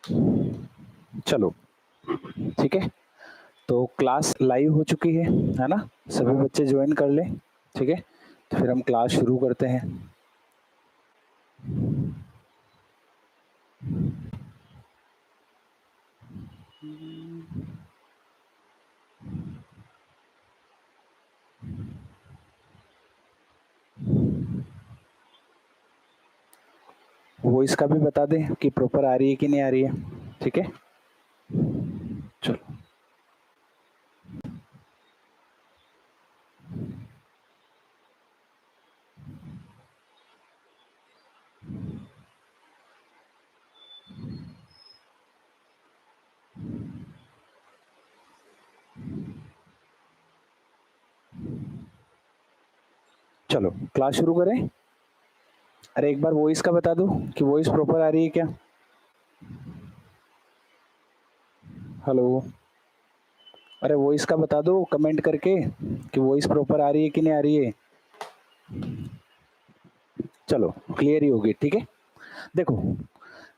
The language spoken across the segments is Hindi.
चलो ठीक है, तो क्लास लाइव हो चुकी है ना, सभी बच्चे ज्वाइन कर ले। ठीक है, तो फिर हम क्लास शुरू करते हैं। वॉइस का भी बता दें कि प्रॉपर आ रही है कि नहीं आ रही है। ठीक है, चलो चलो क्लास शुरू करें। अरे एक बार वॉइस का बता दो कि वॉइस प्रॉपर आ रही है क्या। हेलो, अरे वॉइस का बता दो कमेंट करके कि वॉइस प्रॉपर आ रही है कि नहीं आ रही है। चलो क्लियर ही होगी। ठीक है, देखो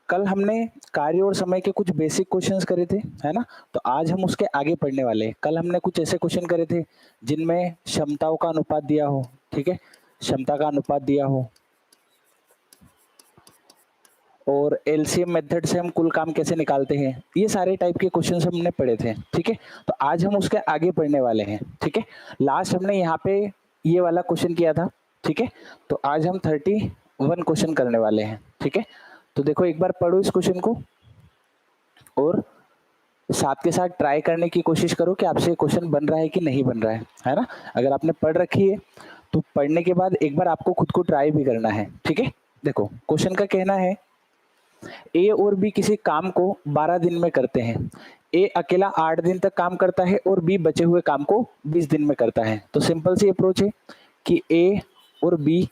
कल हमने कार्य और समय के कुछ बेसिक क्वेश्चंस करे थे, है ना। तो आज हम उसके आगे पढ़ने वाले हैं। कल हमने कुछ ऐसे क्वेश्चन करे थे जिनमें क्षमताओं का अनुपात दिया हो। ठीक है, क्षमता का अनुपात दिया हो और एलसीएम मेथड से हम कुल काम कैसे निकालते हैं, ये सारे टाइप के क्वेश्चंस हमने पढ़े थे। ठीक है, तो आज हम उसके आगे पढ़ने वाले हैं। ठीक है, लास्ट हमने यहाँ पे ये वाला क्वेश्चन किया था। ठीक है, तो आज हम 31 क्वेश्चन करने वाले हैं। ठीक है, तो देखो एक बार पढ़ो इस क्वेश्चन को और साथ के साथ ट्राई करने की कोशिश करो कि आपसे क्वेश्चन बन रहा है कि नहीं बन रहा है ना। अगर आपने पढ़ रखी है तो पढ़ने के बाद एक बार आपको खुद को ट्राई भी करना है। ठीक है, देखो क्वेश्चन का कहना है ए और बी किसी काम को 12 दिन में करते हैं। ए अकेला 8 दिन तक काम करता है और बी बचे हुए काम को 20 दिन में करता है। तो सिंपल सी अप्रोच है कि ए और बी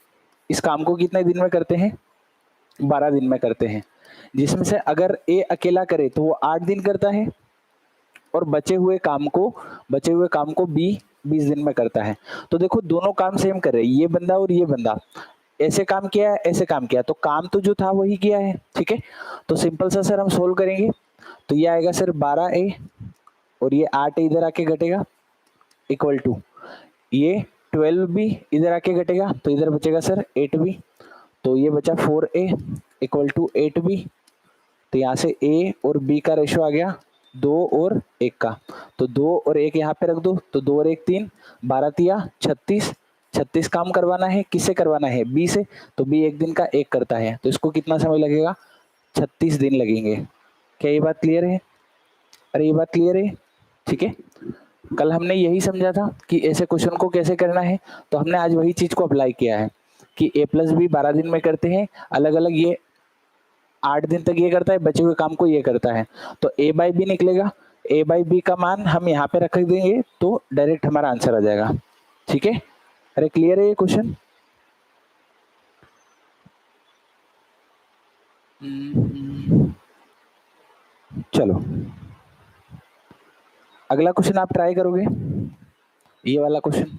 इस काम को कितने दिन में करते हैं, 12 दिन में करते हैं। जिसमें से अगर ए अकेला करे तो वो 8 दिन करता है और बचे हुए काम को बी 20 दिन में करता है। तो देखो दोनों काम सेम कर रहे हैं, ये बंदा और ये बंदा ऐसे काम किया है, ऐसे काम किया, तो काम तो जो था वही किया है। ठीक है, तो सिंपल सा सर हम सोल्व करेंगे तो ये आएगा सर 12A और ये 8 इधर आके घटेगा इक्वल टू ये 12B इधर आके घटेगा तो इधर बचेगा सर 8B। तो ये बचा 4A इक्वल टू 8B। तो यहाँ से A और B का रेशो आ गया 2 और 1 का। तो 2 और 1 यहाँ पे रख दो तो 2 और 1 3, 12 तिया 36। 36 काम करवाना है, किससे करवाना है, बी से। तो बी एक दिन का एक करता है तो इसको कितना समय लगेगा, 36 दिन लगेंगे। क्या ये बात क्लियर है। अरे ये बात क्लियर है। ठीक है, कल हमने यही समझा था कि ऐसे क्वेश्चन को कैसे करना है, तो हमने आज वही चीज को अप्लाई किया है कि a प्लस बी 12 दिन में करते हैं अलग अलग। ये 8 दिन तक ये करता है, बचे हुए काम को ये करता है। तो a बाई बी निकलेगा, a बाई बी का मान हम यहाँ पे रख देंगे तो डायरेक्ट हमारा आंसर आ जाएगा। ठीक है, अरे क्लियर है ये क्वेश्चन। चलो अगला क्वेश्चन आप ट्राई करोगे, ये वाला क्वेश्चन,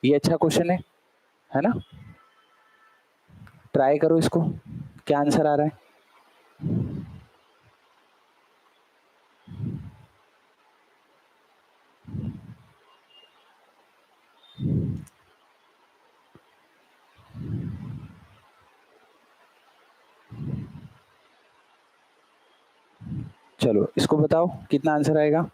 ये अच्छा क्वेश्चन है ना। ट्राई करो इसको, क्या आंसर आ रहा है। चलो इसको बताओ कितना आंसर आएगा।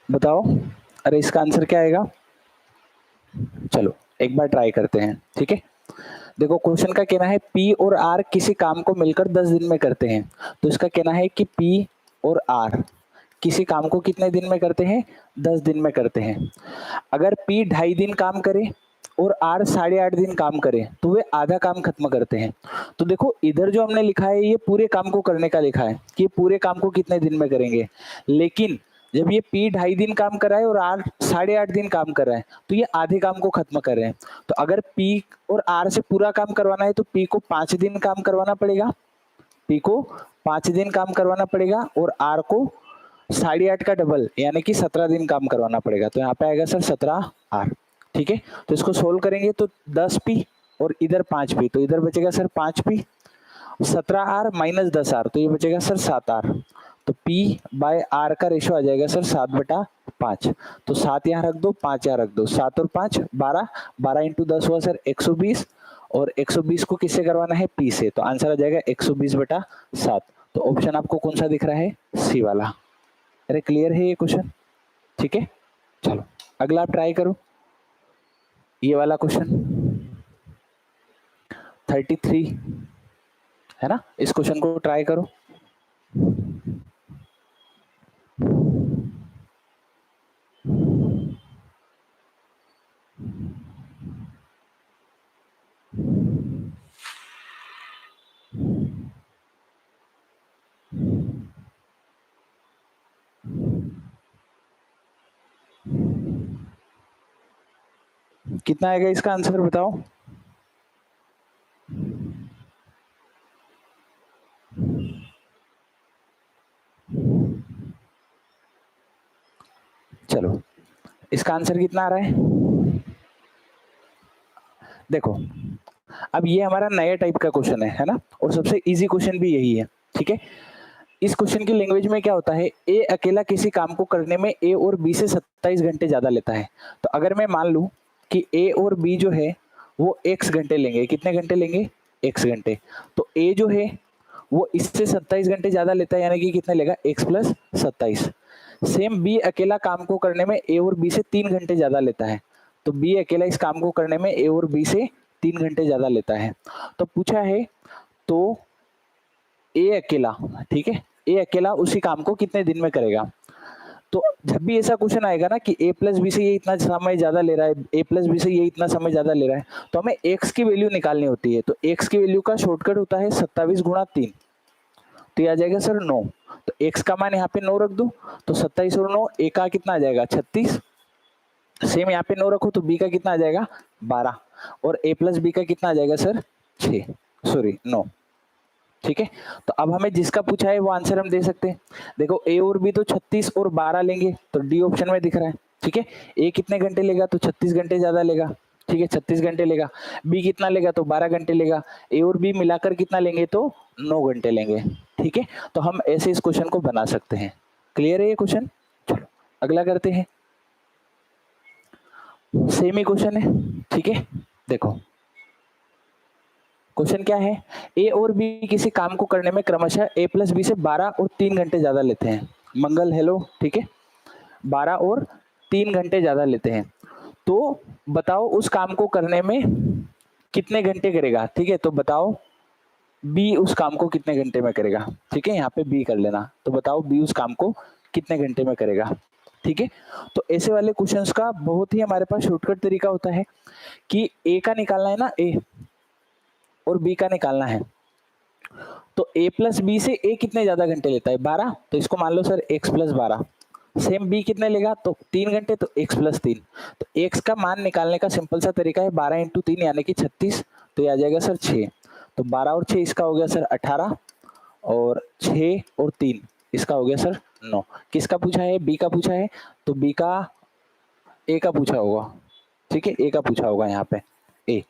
बताओ, अरे इसका आंसर क्या आएगा। चलो एक बार ट्राई करते हैं। ठीक है, देखो क्वेश्चन का कहना है P और R किसी काम को मिलकर 10 दिन में करते हैं। तो इसका कहना है कि P और R किसी काम को कितने दिन में करते हैं, 10 दिन में करते हैं। अगर P 2.5 दिन काम करे और R 8.5 दिन काम करे तो वे आधा काम खत्म करते हैं। तो देखो इधर जो हमने लिखा है ये पूरे काम को करने का लिखा है कि पूरे काम को कितने दिन में करेंगे, लेकिन जब ये P 2.5 दिन काम कर रहा है और R 8.5 दिन काम कर रहा है, तो ये आधे काम को खत्म कर रहे हैं। तो अगर P और R से पूरा काम करवाना है तो P को 5 दिन काम करवाना पड़ेगा, P को 5 दिन काम करवाना पड़ेगा और R को 8.5 का डबल यानी कि 17 दिन काम करवाना पड़ेगा। तो यहाँ पे आएगा सर 17R। ठीक है, तो इसको सोल्व करेंगे तो 10P और इधर 5P, तो इधर बचेगा sir 5P, 17R minus 10R, तो ये बचेगा सर 7R। तो P बाय R का रेशो आ जाएगा सर 7/5। तो 7 यहाँ रख दो, 5 यहाँ रख दो, 7 और 5 12, 12 इंटू 10 हुआ सर 120, और 120 को किससे करवाना है? P से, तो आंसर आ जाएगा 120/7। तो ऑप्शन आपको कौन सा दिख रहा है? सी वाला। अरे क्लियर है ये क्वेश्चन? ठीक है, चलो अगला आप ट्राई करो ये वाला क्वेश्चन 33 है ना, इस क्वेश्चन को ट्राई करो। कितना आएगा इसका आंसर बताओ? चलो इसका आंसर कितना आ रहा है? देखो अब ये हमारा नया टाइप का क्वेश्चन है ना, और सबसे इजी क्वेश्चन भी यही है। ठीक है, इस क्वेश्चन की लैंग्वेज में क्या होता है, ए अकेला किसी काम को करने में ए और बी से 27 घंटे ज्यादा लेता है। तो अगर मैं मान लूं कि ए और बी जो है वो x घंटे लेंगे, कितने घंटे लेंगे? x घंटे। तो ए जो है वो इससे 27 घंटे ज्यादा लेता है, यानी कि कितना लेगा? x plus 27। सेम बी अकेला काम को करने में ए और बी से 3 घंटे ज्यादा लेता है। तो बी अकेला इस काम को करने में ए और बी से 3 घंटे ज्यादा लेता है। तो पूछा है तो ए अकेला, ठीक है, ए अकेला उसी काम को कितने दिन में करेगा? तो जब भी ऐसा क्वेश्चन आएगा ना कि ए प्लस बी से ये इतना समय ज्यादा ले रहा है, ए प्लस बी से ये इतना समय ज्यादा ले रहा है, तो हमें एक्स की वैल्यू निकालनी होती है। तो एक्स की वैल्यू का शॉर्टकट होता है 27 गुणा 3, तो ये आ जाएगा सर 9। तो एक्स का मान यहाँ पे 9 रख दो, तो 27 और 9 ए का कितना आ जाएगा? 36। सेम यहाँ पे 9 रखो तो बी का कितना आ जाएगा? 12, और ए प्लस बी का कितना आ जाएगा सर? 6, सॉरी 9। ठीक है, तो अब हमें जिसका पूछा है वो आंसर हम दे सकते हैं। देखो ए और बी तो 36 और 12 लेंगे, तो डी ऑप्शन में दिख रहा है। ठीक है, ए कितने घंटे लेगा? तो 36 घंटे ज्यादा लेगा। ठीक है, 36 घंटे लेगा। बी कितना लेगा? तो 12 घंटे लेगा। ए और बी मिलाकर कितना लेंगे? तो 9 घंटे लेंगे। ठीक है, तो हम ऐसे इस क्वेश्चन को बना सकते हैं। क्लियर है ये क्वेश्चन? चलो अगला करते हैं। सेम ही क्वेश्चन है। ठीक है, देखो क्वेश्चन क्या है, ए और बी किसी काम को करने में क्रमशः ए प्लस बी से 12 और 3 घंटे ज्यादा लेते हैं। मंगल हेलो, ठीक है, 12 और 3 घंटे ज्यादा लेते हैं। तो बताओ उस काम को करने में कितने घंटे करेगा? ठीक है, तो बताओ बी उस काम को कितने घंटे में करेगा? ठीक है, यहाँ पे बी कर लेना, तो बताओ बी उस काम को कितने घंटे में करेगा? ठीक है, तो ऐसे वाले क्वेश्चंस का बहुत ही हमारे पास शॉर्टकट तरीका होता है कि ए का निकालना है ना, ए और बी का निकालना है। तो a प्लस बी से a कितने ज्यादा घंटे लेता है? 12, तो इसको मान लो sir x plus 12। Same b कितने लेगा? तो 3 घंटे, तो x प्लस 3। तो x का मान निकालने का सिंपल सा तरीका है 12 इंटू 3 यानी कि 36, तो ये आ जाएगा सर 6। तो 12 और 6 इसका हो गया सर 18, और 6 और 3 इसका हो गया सर 9। किसका पूछा है? b का पूछा है, तो b का a का पूछा होगा। ठीक है, a का पूछा होगा यहाँ पे a,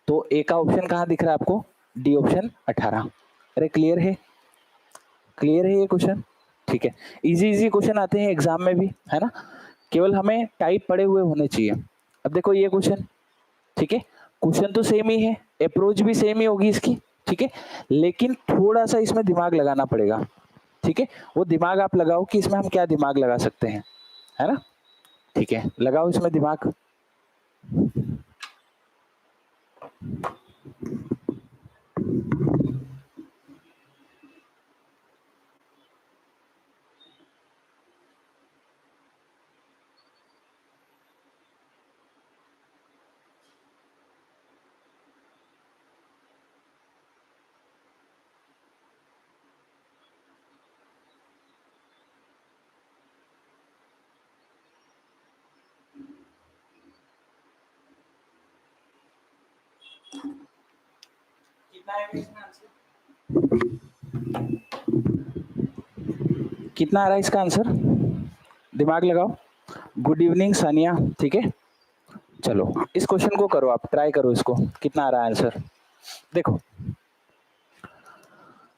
तो a का ऑप्शन कहाँ दिख रहा है आपको? D option 18। अरे क्लियर है? क्लियर है ये क्वेश्चन? ठीक है, इजी इजी क्वेश्चन आते हैं एग्जाम में भी, है ना, केवल हमें टाइप पढ़े हुए होने चाहिए। अब देखो ये क्वेश्चन, ठीक है, क्वेश्चन तो सेम ही है, अप्रोच भी सेम ही होगी इसकी। ठीक है, लेकिन थोड़ा सा इसमें दिमाग लगाना पड़ेगा। ठीक है, वो दिमाग आप लगाओ कि इसमें हम क्या दिमाग लगा सकते हैं, है ना। ठीक है, लगाओ इसमें दिमाग। कितना आ रहा है इसका आंसर, दिमाग लगाओ। गुड इवनिंग सानिया, ठीक है। चलो इस क्वेश्चन को करो, आप ट्राई करो इसको, कितना आ रहा है आंसर। देखो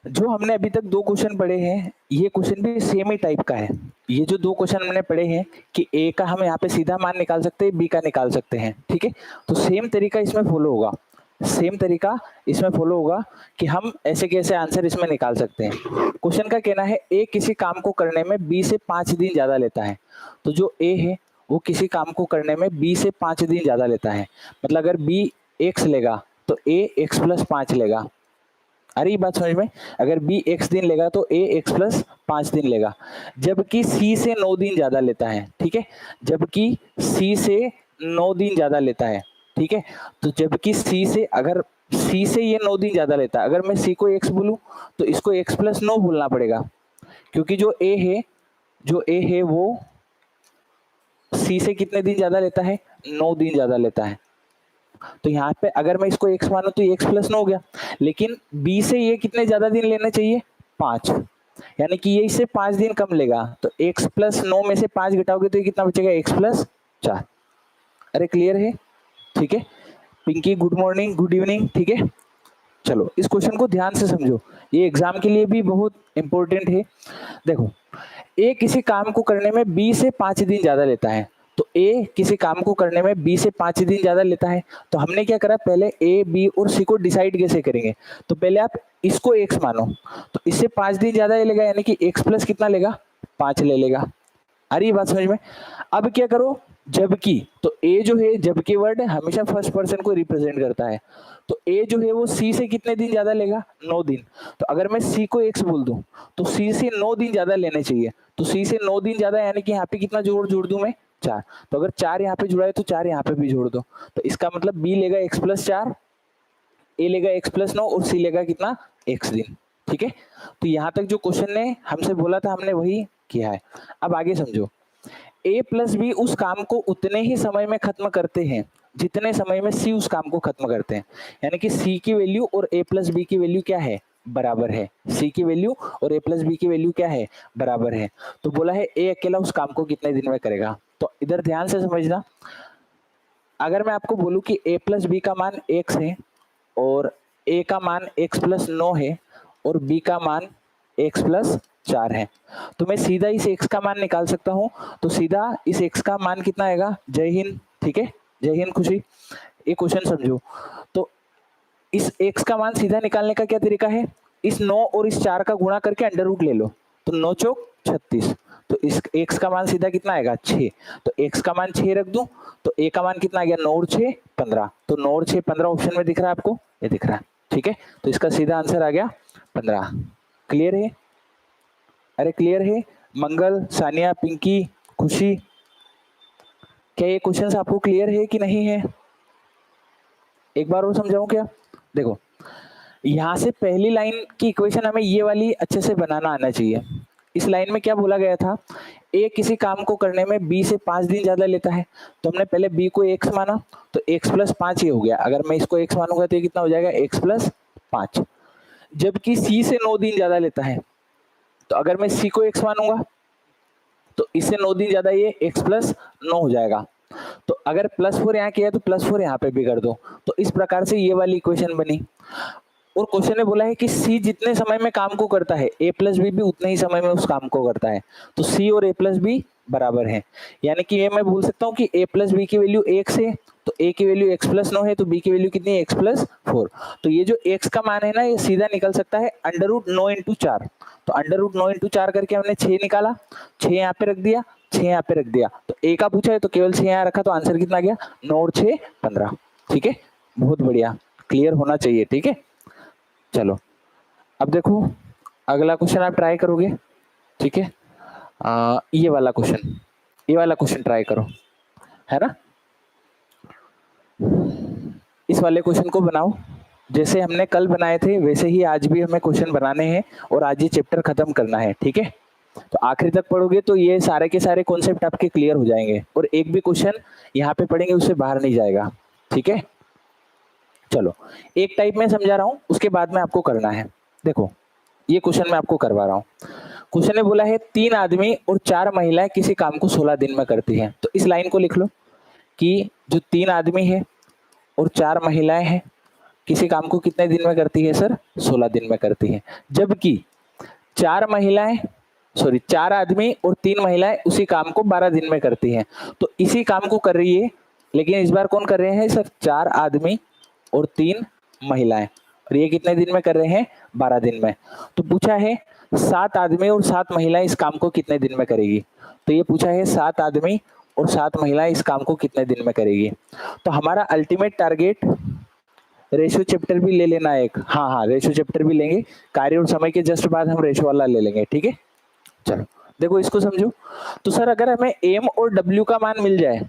जो हमने अभी तक दो क्वेश्चन पढ़े हैं, ये क्वेश्चन भी सेम ही टाइप का है। ये जो दो क्वेश्चन हमने पढ़े हैं कि ए का हम यहाँ पे सीधा मान निकाल सकते हैं, बी का निकाल सकते हैं, ठीक है। तो सेम तरीका इसमें फॉलो होगा, सेम तरीका इसमें फॉलो होगा कि हम ऐसे कैसे आंसर इसमें निकाल सकते हैं। क्वेश्चन का कहना है ए किसी काम को करने में बी से 5 दिन ज्यादा लेता है। तो जो ए है वो किसी काम को करने में बी से 5 दिन ज्यादा लेता है। मतलब अगर बी एक्स लेगा तो ए एक्स प्लस 5 लेगा। अरे ये बात समझ में, अगर बी एक्स दिन लेगा तो ए एक्स प्लस 5 दिन लेगा। जबकि सी से 9 दिन ज्यादा लेता है, ठीक है। जबकि सी से 9 दिन ज्यादा लेता है, ठीक है। तो जबकि सी से, अगर सी से ये 9 दिन ज्यादा लेता है, अगर मैं सी को एक्स बोलूं तो इसको एक्स प्लस 9 बोलना पड़ेगा, क्योंकि जो ए है, जो ए है वो सी से कितने दिन ज्यादा लेता है, 9 दिन ज्यादा लेता है। तो यहाँ पे अगर मैं इसको x मानूं तो ये x प्लस 9 हो गया, लेकिन b से ये कितने ज्यादा दिन लेने चाहिए, 5, यानी कि ये इससे 5 दिन कम लेगा। तो x प्लस 9 में से 5 घटाओगे तो ये कितना बचेगा, x प्लस 4। अरे क्लियर है, ठीक है। Pinky good morning, good evening, ठीक है। चलो इस क्वेश्चन को ध्यान से समझो, ये एग्जाम के लिए भी बहुत इंपॉर्टेंट है। देखो ए किसी काम को करने में बी से 5 दिन ज्यादा लेता है। तो ए किसी काम को करने में बी से 5 दिन ज्यादा लेता है। तो हमने क्या करा, पहले ए बी और सी को डिसाइड कैसे करेंगे। तो पहले आप इसको एक्स मानो, तो इससे 5 दिन ज्यादा ले लेगा, यानी कि एक्स प्लस कितना लेगा, 5 ले लेगा। अरे ये बात समझ में। अब क्या करो, जबकि, तो ए जो है, जबकि वर्ड हमेशा फर्स्ट पर्सन को रिप्रेजेंट करता है। तो ए जो है वो सी से कितने दिन ज्यादा लेगा, 9 दिन। तो अगर मैं सी को एक्स बोल दूं तो सी से 9 दिन ज्यादा लेने चाहिए। तो सी से 9 दिन ज्यादा, यानी कि यहाँ पे कितना जोड़ दूं मैं, 4। तो अगर 4 यहाँ पे जुड़ा है तो 4 यहाँ पे भी जोड़ दो। तो इसका मतलब बी लेगा एक्स प्लस 4, ए लेगा एक्स प्लस 9 और सी लेगा कितना, एक्स दिन, ठीक है। तो यहाँ तक जो क्वेश्चन ने हमसे बोला था हमने वही किया है। अब आगे समझो, ए प्लस बी उस काम को उतने ही समय में खत्म करते हैं जितने समय में सी उस काम को खत्म करते हैं। यानी कि सी की वैल्यू और ए प्लस बी की वैल्यू क्या है, बराबर है। सी की वैल्यू और ए प्लस बी की वैल्यू क्या है, बराबर है। तो बोला है ए अकेला उस काम को कितने दिन में करेगा। तो इधर ध्यान से समझना, अगर मैं आपको बोलूं कि a प्लस बी का मान x है और a का मान x प्लस 9 है और b का मान x प्लस 4 है, तो मैं सीधा इस x का मान निकाल सकता हूं। तो सीधा इस x का मान कितना आएगा, जय हिंद, ठीक है। जय हिंद खुशी। एक क्वेश्चन समझो, तो इस x का मान सीधा निकालने का क्या तरीका है, इस 9 और इस 4 का गुणा करके अंडर रूट ले लो। तो 9 चौक 36, तो इस x का मान सीधा कितना आएगा, 6। तो x का मान 6 रख दूं तो a का मान कितना आ गया, 9 और 6 15। तो 9 और 6 15 ऑप्शन में दिख रहा है आपको, ये दिख रहा है, ठीक है। तो इसका सीधा आंसर आ गया 15। क्लियर है, अरे क्लियर है। मंगल, सानिया, पिंकी, खुशी, क्या ये क्वेश्चन आपको क्लियर है कि नहीं है, एक बार और समझाऊं क्या। देखो यहां से पहली लाइन की इक्वेशन हमें ये वाली अच्छे से बनाना आना चाहिए। इस लाइन में क्या बोला गया था, ए किसी काम को करने में बी से 5 दिन ज्यादा लेता है। तो हमने पहले बी को एक्स माना, तो एक्स प्लस 5 ये हो गया। अगर मैं इसको एक्स मानूंगा तो ये कितना हो जाएगा, एक्स प्लस 5। जबकि सी से 9 दिन ज्यादा लेता है, तो अगर मैं सी को एक्स मानूंगा तो इससे 9 दिन ज्यादा ये एक्स प्लस 9 हो जाएगा। तो अगर +4 यहाँ किया तो +4 यहाँ पे भी कर दो। तो इस प्रकार से ये वाली इक्वेशन बनी। और क्वेश्चन ने बोला है कि सी जितने समय में काम को करता है ए प्लस बी भी उतने ही समय में उस काम को करता है। तो सी और ए प्लस बी बराबर है, यानी कि ये मैं बोल सकता हूँ कि ए प्लस बी की वैल्यू x है, तो a की वैल्यू x प्लस 9 है, तो b की वैल्यू कितनी है, x प्लस 4। तो ये जो x का मान है ना, ये सीधा निकल सकता है अंडर रूट 9 इंटू 4। तो अंडर रूट 9 इंटू 4 करके हमने 6 निकाला, 6 यहाँ पे रख दिया, 6 यहाँ पे रख दिया। तो a का पूछा है तो केवल 6 यहाँ रखा, तो आंसर कितना आ गया, 9 और 6 15। ठीक है, बहुत बढ़िया, क्लियर होना चाहिए, ठीक है। चलो अब देखो अगला क्वेश्चन आप ट्राई करोगे, ठीक है। ये वाला क्वेश्चन, ये वाला क्वेश्चन ट्राई करो, है ना। इस वाले क्वेश्चन को बनाओ, जैसे हमने कल बनाए थे वैसे ही आज भी हमें क्वेश्चन बनाने हैं और आज ये चैप्टर खत्म करना है, ठीक है। तो आखिरी तक पढ़ोगे तो ये सारे के सारे कॉन्सेप्ट आपके क्लियर हो जाएंगे और एक भी क्वेश्चन यहाँ पे पढ़ेंगे उससे बाहर नहीं जाएगा, ठीक है। चलो एक टाइप में समझा रहा हूं, उसके बाद में आपको करना है। देखो ये क्वेश्चन मैं आपको करवा रहा हूँ। क्वेश्चन ने बोला है 3 आदमी और 4 महिलाएं किसी काम को 16 दिन में करती हैं। तो इस लाइन को लिख लो कि जो 3 आदमी है और 4 महिलाएं हैं किसी काम को कितने दिन में करती है सर? 16 दिन में करती है। जबकि 4 आदमी और 3 महिलाएं उसी काम को 12 दिन में करती हैं। तो इसी काम को कर रही है, लेकिन इस बार कौन कर रहे हैं सर? 4 आदमी और 3 महिलाएं, और ये कितने दिन में कर रहे हैं? 12 दिन में। तो पूछा है 7 आदमी और 7 महिलाएं इस काम को कितने दिन में करेगी? तो ये पूछा है 7 आदमी और 7 महिलाएं इस काम को कितने दिन में करेगी। तो हमारा अल्टीमेट टारगेट, रेशियो चैप्टर भी ले लेना एक, हाँ रेशियो चैप्टर भी लेंगे, कार्य और समय के जस्ट बाद हम रेशियो वाला ले लेंगे, ठीक है। चलो देखो इसको समझो। तो सर अगर हमें एम और डब्ल्यू का मान मिल जाए,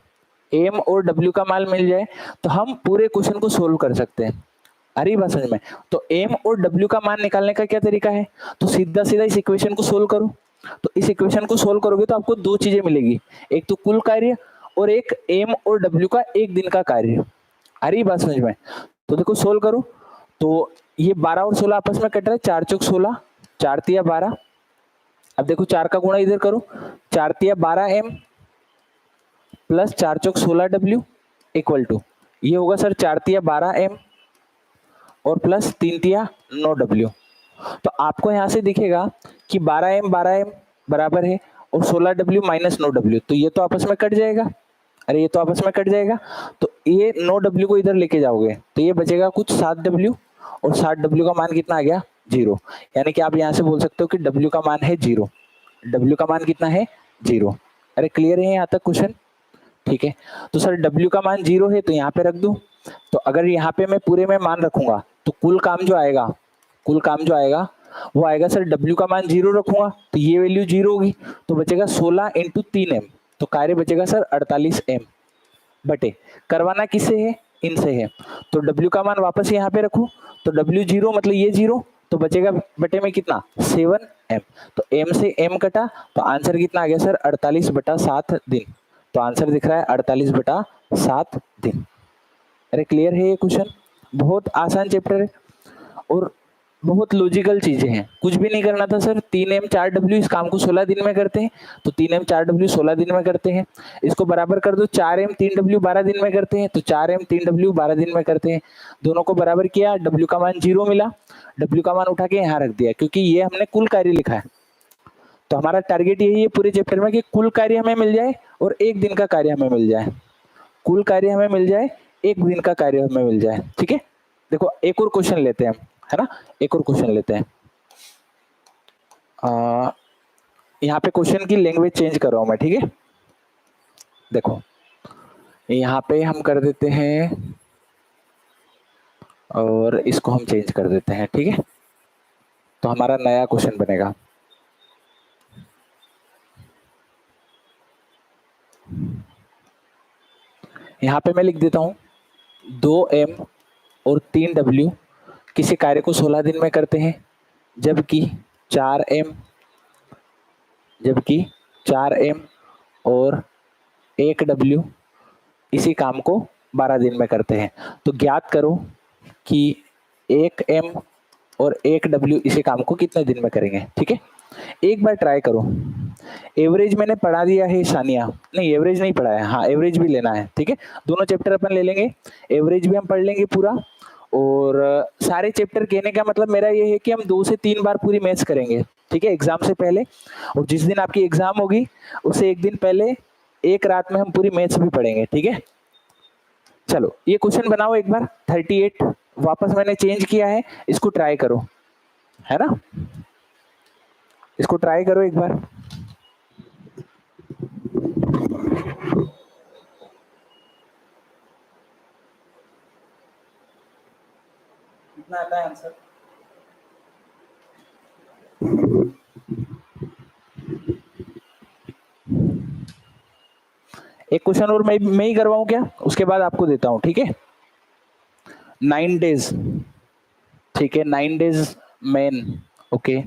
एम और डब्ल्यू का मान मिल जाए तो हम पूरे क्वेश्चन को सोल्व कर सकते हैं। अरे बात समझ में। तो एम और डब्ल्यू का मान निकालने का क्या तरीका है? तो सीधा सीधा इस इक्वेशन को सोल्व करो। तो इस इक्वेशन को सोल्व करोगे तो आपको दो चीजें मिलेगी, एक तो कुल कार्य और एक एम और डब्ल्यू का एक दिन का कार्य। अरे बात समझ में। तो देखो सोल्व करो, तो ये 12 और 16 आपस में कट रहा है, 4 चौक 16, 4 तिया 12। अब देखो 4 का गुणा इधर करो, 4 तिया 12 एम प्लस 4 चौक 16 डब्ल्यू इक्वल टू, ये होगा सर 4 तिया 12 एम और प्लस 3 तिया 9 डब्ल्यू। तो आपको यहां से दिखेगा कि 12 एम बराबर है और 16 डब्ल्यू माइनस 9 डब्ल्यू, तो ये तो आपस में कट जाएगा। अरे ये तो आपस में कट जाएगा, तो ये 9 डब्ल्यू को इधर लेके जाओगे तो ये बचेगा कुछ 7 डब्ल्यू, और 7 डब्ल्यू का मान कितना आ गया? 0। यानी कि आप यहां से बोल सकते हो कि डब्ल्यू का मान है 0। डब्ल्यू का मान कितना है? 0। अरे क्लियर है यहाँ तक क्वेश्चन? ठीक है। तो सर डब्ल्यू का मान 0 है तो यहाँ पे रख दूं। तो अगर यहाँ पे मैं पूरे में मान रखूंगा तो कुल काम जो आएगा वो आएगा सर, डब्ल्यू का मान 0 रखूंगा तो ये वैल्यू 0 होगी, तो बचेगा 16 इंटू 3 एम, तो कार्य बचेगा सर 48 एम। बटे करवाना किससे है? इनसे है। तो डब्ल्यू का मान वापस यहाँ पे रखूं तो डब्ल्यू 0 मतलब ये 0, तो बचेगा बटे में कितना? 7 एम। तो एम से एम कटा तो आंसर कितना आ गया सर? 48/7 दिन। तो आंसर दिख रहा है 48/7 दिन। अरे क्लियर है ये क्वेश्चन? बहुत आसान चैप्टर है और बहुत लॉजिकल चीजें हैं, कुछ भी नहीं करना था सर। 3m 4w इस काम को 16 दिन में करते हैं, तो 3m 4w 16 दिन में करते हैं। इसको बराबर कर दो, 4m 3w 12 दिन में करते हैं, तो 4m 3w 12 दिन में करते हैं। दोनों को बराबर किया, w का मान 0 मिला, w का मान उठा के यहाँ रख दिया, क्योंकि ये हमने कुल कार्य लिखा है। तो हमारा टारगेट यही है पूरे चैप्टर में कि कुल कार्य हमें मिल जाए और एक दिन का कार्य हमें मिल जाए, कुल कार्य हमें मिल जाए, एक दिन का कार्य हमें मिल जाए। ठीक है, देखो एक और क्वेश्चन लेते हैं, है ना, एक और क्वेश्चन लेते हैं। यहाँ पे क्वेश्चन की लैंग्वेज चेंज कर रहा हूं मैं, ठीक है। देखो यहाँ पे हम कर देते हैं और इसको हम चेंज कर देते हैं, ठीक है। तो हमारा नया क्वेश्चन बनेगा। यहाँ पे मैं लिख देता हूं 2m और 3w किसी कार्य को 16 दिन में करते हैं, जबकि 4m और 1w इसी काम को 12 दिन में करते हैं। तो ज्ञात करो कि 1m और 1w इसी काम को कितने दिन में करेंगे। ठीक है, एक बार ट्राई करो। एवरेज मैंने पढ़ा दिया है सानिया, नहीं एवरेज नहीं पढ़ा है, हाँ एवरेज भी लेना है। ठीक है, दोनों चैप्टर अपन ले लेंगे, एवरेज भी हम पढ़ लेंगे पूरा। और सारे चैप्टर कहने का मतलब मेरा ये है कि हम 2 से 3 बार पूरी मैथ्स करेंगे, ठीक है, एग्जाम से पहले। और जिस दिन आपकी एग्जाम होगी उससे एक दिन पहले एक रात में हम पूरी मैथ्स भी पढ़ेंगे, ठीक है। चलो ये क्वेश्चन बनाओ एक बार, 38 वापस मैंने चेंज किया है, इसको ट्राई करो, है ना, इसको ट्राई करो एक बार। कितना आता है आंसर? एक क्वेश्चन और मैं ही करवाऊं क्या, उसके बाद आपको देता हूं, ठीक है। 9 डेज, ठीक है, 9 डेज मैन, ओके।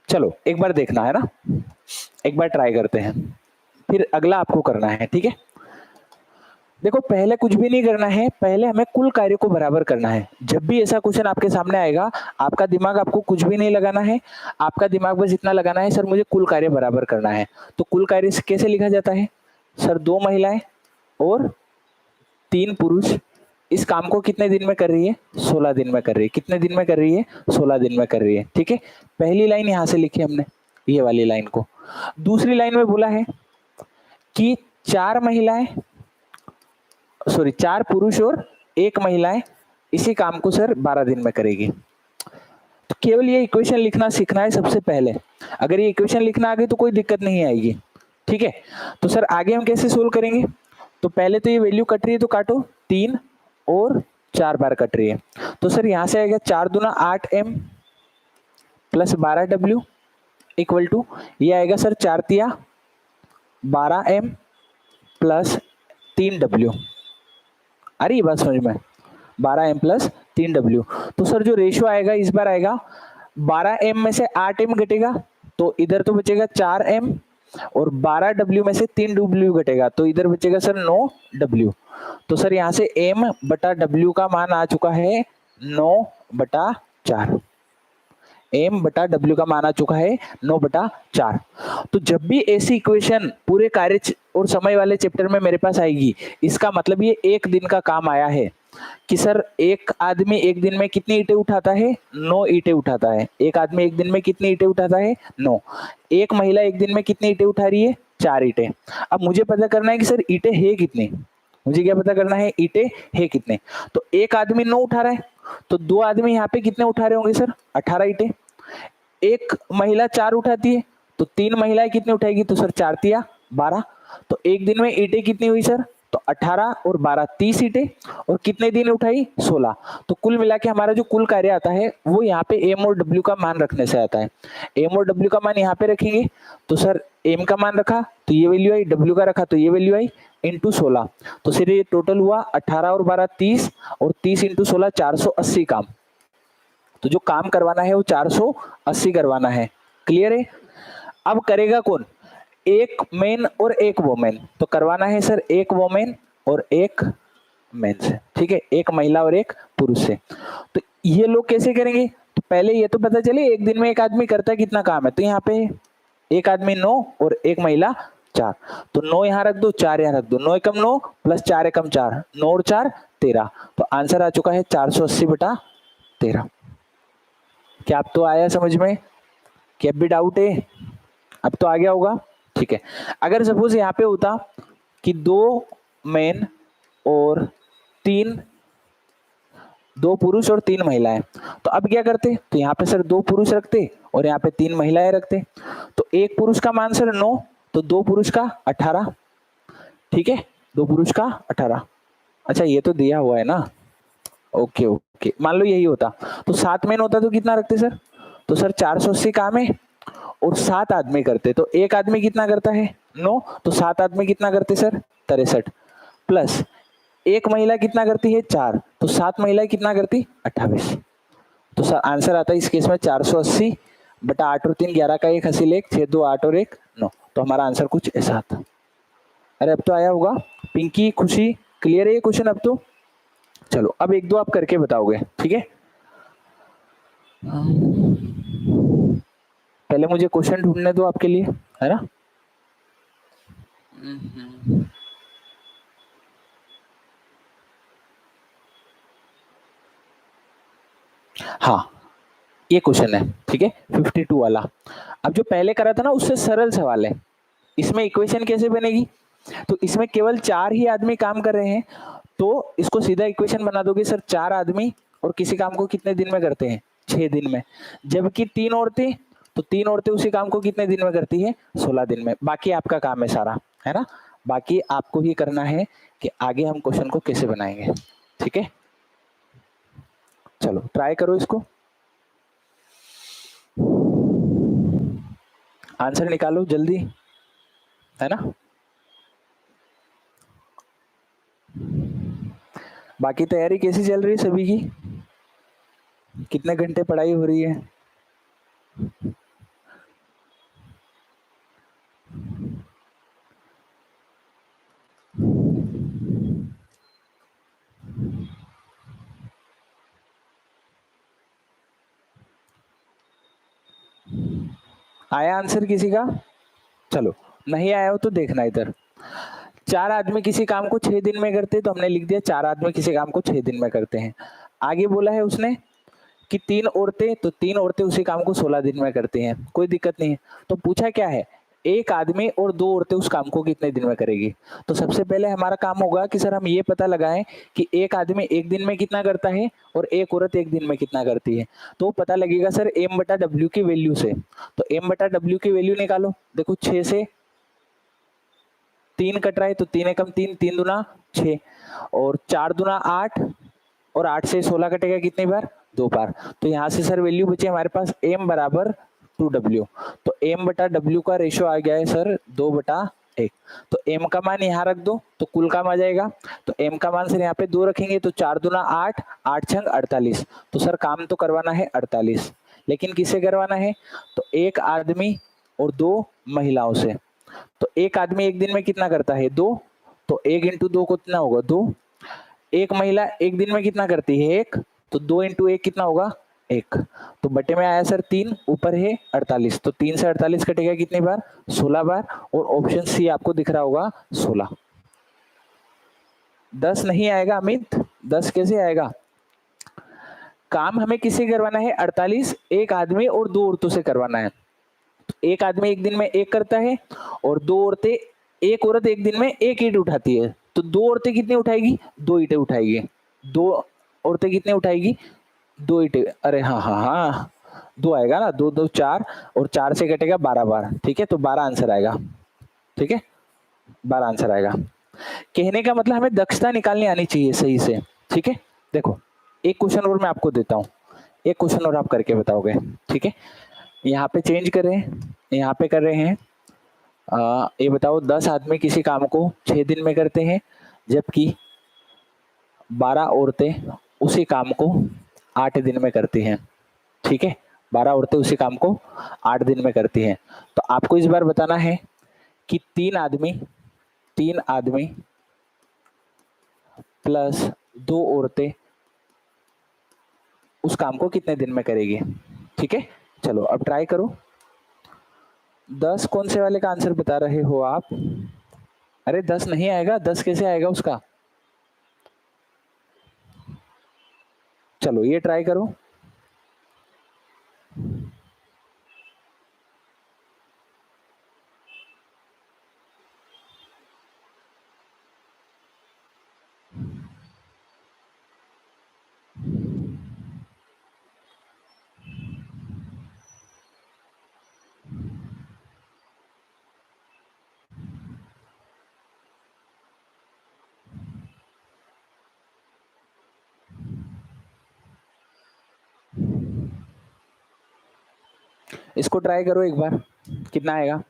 चलो एक बार देखना है ना, एक बार ट्राई करते हैं, फिर अगला आपको करना है, ठीक है। देखो पहले कुछ भी नहीं करना है, पहले हमें कुल कार्य को बराबर करना है। जब भी ऐसा क्वेश्चन आपके सामने आएगा, आपका दिमाग आपको कुछ भी नहीं लगाना है, आपका दिमाग बस इतना लगाना है सर मुझे कुल कार्य बराबर करना है। तो कुल कार्य कैसे लिखा जाता है सर, 2 महिलाएं और 3 पुरुष इस काम को कितने दिन में कर रही है, 16 दिन में कर रही है। कितने दिन में कर रही है, 16 दिन में कर रही है। ठीक है, पहली लाइन यहां से लिखी हमने, ये वाली लाइन को। दूसरी लाइन में बोला है कि 4 महिलाएं, सॉरी 4 पुरुष और 1 महिलाएं इसी काम को सर 12 दिन में करेगी। तो केवल ये इक्वेशन लिखना सीखना है सबसे पहले। अगर ये इक्वेशन लिखना आ गई तो कोई दिक्कत नहीं आएगी। ठीक है, तो सर आगे हम कैसे सोल्व करेंगे, तो पहले तो ये वैल्यू कट रही है तो काटो, 3 और 4 बार कट रही है। तो सर यहां से आएगा 4 दूना 8m plus 12w equal to, ये आएगा सर 4 तिया 12m प्लस 3w। आ रही है बात समझ में, 12m प्लस 3w। तो सर जो रेशियो आएगा इस बार आएगा 12m में से 8m घटेगा तो इधर तो बचेगा 4m, और 12w में से 3w घटेगा तो इधर बचेगा सर 9w। तो सर यहां से m बटा w का मान आ चुका है 9/4। m बटा w का मान आ चुका है 9/4। तो जब भी ऐसी इक्वेशन पूरे कार्य और समय वाले चैप्टर में मेरे पास आएगी, इसका मतलब ये एक दिन का काम आया है कि सर एक आदमी एक दिन में कितनी ईंटें उठाता है, 9 ईंटें उठाता है। एक आदमी एक दिन में कितनी ईंटें उठाता है, 9। एक महिला एक दिन में कितनी ईंटें उठा रही है, 4 ईंटें। अब मुझे पता करना है कि सर ईंटें है कितनी, मुझे क्या पता करना है, ईंटें है कितने। तो एक आदमी 9 उठा रहा है, तो 2 आदमी यहाँ पे कितने उठा रहे होंगे सर, 18 ईंटें। एक महिला 4 उठाती है तो 3 महिलाएं कितने उठाएगी, तो सर 4 तिया 12। तो एक दिन में ईंटें कितनी हुई सर, तो 18 और 12 30 ईंटें, और कितने दिन उठाई, 16। तो कुल मिला के हमारा जो कुल कार्य आता है वो यहाँ पे एम और डब्ल्यू का मान रखने से आता है। एम और डब्ल्यू का मान यहाँ पे रखेंगे, तो सर एम का मान रखा तो ये वैल्यू आई, डब्ल्यू का रखा तो ये वैल्यू आई, इंटू 16। तो सर ये टोटल हुआ 18 और 12 30, और 30 इंटू 16 480 काम। तो जो काम करवाना है वो 480 करवाना है। क्लियर है। अब करेगा कौन, एक मेन और एक वोमेन। तो करवाना है सर एक वोमेन और एक मेन से। ठीक है, एक महिला और एक पुरुष से। तो ये लोग कैसे करेंगे, तो पहले ये तो पता चले एक दिन में एक आदमी करता है कितना काम है। तो यहाँ पे एक आदमी 9 और एक महिला 4, तो 9 यहाँ रख दो, 4 यहाँ रख दो, 9 एकम 9 प्लस 4 एकम 4, 9 और 4 13। तो आंसर आ चुका है 480/13। क्या अब तो आया समझ में, क्या भी डाउट है, अब तो आ गया होगा। ठीक है, अगर सपोज यहाँ पे होता कि 2 मेन और 2 पुरुष और 3 महिलाएं, तो अब क्या करते, तो यहाँ पे सर 2 पुरुष रखते और यहाँ पे 3 महिलाएं रखते। तो एक पुरुष का मान सर 9, तो 2 पुरुष का 18। ठीक है, 2 पुरुष का 18। अच्छा ये तो दिया हुआ है ना, ओके ओके, मान लो यही होता तो 7 मेन होता तो कितना रखते सर, तो सर 480 काम है और 7 आदमी करते, तो एक आदमी कितना करता है 9, तो 7 आदमी कितना करते सर 63, प्लस एक महिला कितना करती है 4, तो 7 महिलाएं कितना करती 28। तो सर आंसर आता है इस केस में 480/8 और 3 11 का 1 हासिल 1 6 2 8 और 1 9। तो हमारा आंसर कुछ ऐसा आता। अरे अब तो आया होगा, पिंकी खुशी क्लियर है ये क्वेश्चन अब तो। चलो अब एक दो आप करके बताओगे, ठीक है। पहले मुझे क्वेश्चन ढूंढने दो आपके लिए, है ना। हाँ ये क्वेश्चन है, ठीक है 52 वाला। अब जो पहले करा था ना उससे सरल सवाल है। इसमें इक्वेशन कैसे बनेगी, तो इसमें केवल 4 ही आदमी काम कर रहे हैं, तो इसको सीधा इक्वेशन बना दोगे सर, 4 आदमी और किसी काम को कितने दिन में करते हैं, 6 दिन में। जबकि 3 औरतें, तो 3 औरतें उसी काम को कितने दिन में करती है, 16 दिन में। बाकी आपका काम है सारा, है ना, बाकी आपको ही करना है कि आगे हम क्वेश्चन को कैसे बनाएंगे। ठीक है, चलो ट्राई करो इसको, आंसर निकालो जल्दी, है ना। बाकी तैयारी कैसी चल रही है सभी की, कितने घंटे पढ़ाई हो रही है। आया आंसर किसी का? चलो नहीं आया हो तो देखना इधर। 4 आदमी किसी काम को 6 दिन में करते हैं, तो हमने लिख दिया 4 आदमी किसी काम को 6 दिन में करते हैं। आगे बोला है उसने कि 3 औरतें, तो 3 औरतें उसी काम को 16 दिन में करती हैं, कोई दिक्कत नहीं है। तो पूछा क्या है, एक आदमी और 2 औरतें उस काम को कितने दिन में करेगी। तो सबसे पहले हमारा काम होगा कि सर हम ये पता लगाएं कि एक आदमी एक दिन में कितना करता है और एक औरत एक दिन में कितना करती है। तो पता लगेगा सर m/w की वैल्यू से। तो m/w की वैल्यू निकालो। देखो 6 से 3 कट रहा है, तो 3 एकम 3, 3 दूना 6 और 4 दूना 8 और 8 से 16 कटेगा कितनी बार? 2 बार। तो यहाँ से सर वैल्यू बची हमारे पास m बराबर 2w। तो m/w का रेशियो आ गया है सर 2/1। तो m का मान यहाँ रख दो तो कुल काम आ जाएगा। तो m का मान सर यहाँ पे 2 रखेंगे तो 4 दूना 8, 8 छंग 48। तो सर काम तो करवाना है 48, लेकिन किससे करवाना है? तो एक आदमी और 2 महिलाओं से। तो एक आदमी एक दिन में कितना करता है? 2। तो 1 इंटू 2 कितना होगा? 2। एक महिला एक दिन में कितना करती है? 1। तो 2 इंटू 1 कितना होगा? 1। तो बटे में आया सर 3, ऊपर है 48। तो 3 से 48 कटेगा कितनी बार? 16 बार। और ऑप्शन सी आपको दिख रहा होगा 16। 10 नहीं आएगा अमित, 10 कैसे आएगा? काम हमें किससे करवाना है? 48 एक आदमी और 2 औरतों से करवाना है। एक आदमी एक दिन में 1 करता है और 2 औरतें, एक औरत एक दिन में 1 ईंट उठाती है। तो 2 औरतें कितनी उठाएगी? 2 ईंटें उठाएगी। 2 औरतें कितने उठाएगी? 2 ईंटें। अरे हाँ हाँ हाँ, 2 आएगा ना, 2 2 4 और 4 से कटेगा 12 बार। ठीक है, तो 12 आंसर आएगा। ठीक है, 12 आंसर आएगा। कहने का मतलब हमें दक्षता निकालनी आनी चाहिए सही से। ठीक है, देखो एक क्वेश्चन और मैं आपको देता हूँ, एक क्वेश्चन और आप करके बताओगे। ठीक है, यहाँ पे चेंज कर रहे हैं, यहाँ पे कर रहे हैं। ये बताओ 10 आदमी किसी काम को 6 दिन में करते हैं, जबकि 12 औरतें उसी काम को 8 दिन में करती हैं। ठीक है, 12 औरतें उसी काम को 8 दिन में करती हैं। तो आपको इस बार बताना है कि 3 आदमी प्लस 2 औरतें उस काम को कितने दिन में करेगी। ठीक है, चलो अब ट्राई करो। 10 कौन से वाले का आंसर बता रहे हो आप? अरे 10 नहीं आएगा, 10 कैसे आएगा उसका? चलो ये ट्राई करो। इसको ट्राई करो एक बार, कितना आएगा?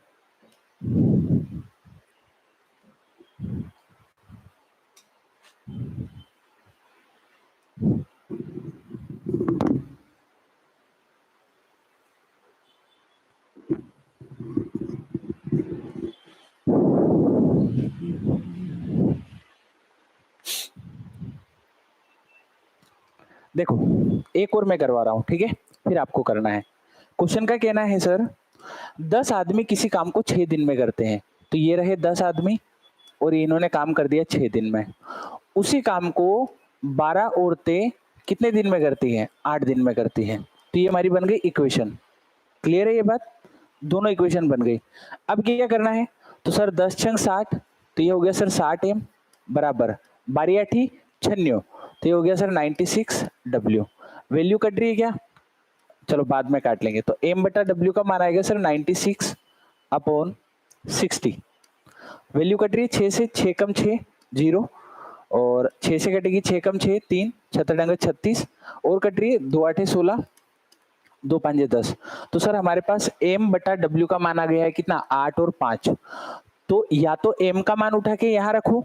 देखो एक और मैं करवा रहा हूं, ठीक है, फिर आपको करना है। क्वेश्चन का कहना है सर 10 आदमी किसी काम को 6 दिन में करते हैं। तो ये रहे 10 आदमी और इन्होंने काम कर दिया 6 दिन में। उसी काम को 12 औरतें कितने दिन में करती हैं? 8 दिन में करती हैं। तो ये हमारी बन गई इक्वेशन। क्लियर है ये बात? दोनों इक्वेशन बन गई। अब क्या करना है? तो सर 10 छंग 60, तो ये हो गया सर 60m बराबर 12 8 96, तो ये हो गया सर 96w। वैल्यू कट रही है क्या? चलो बाद में काट लेंगे। तो m/w का मान आएगा सर 96/60। वैल्यू कट रही है 6 से, 6 कम 6 0 और 6 से कटेगी 6 कम 6 3, 6 36 और कट रही है 2 8 16, 2 5 10। तो सर हमारे पास m/w का मान आ गया है कितना? 8 और 5। तो या तो m का मान उठा के यहाँ रखो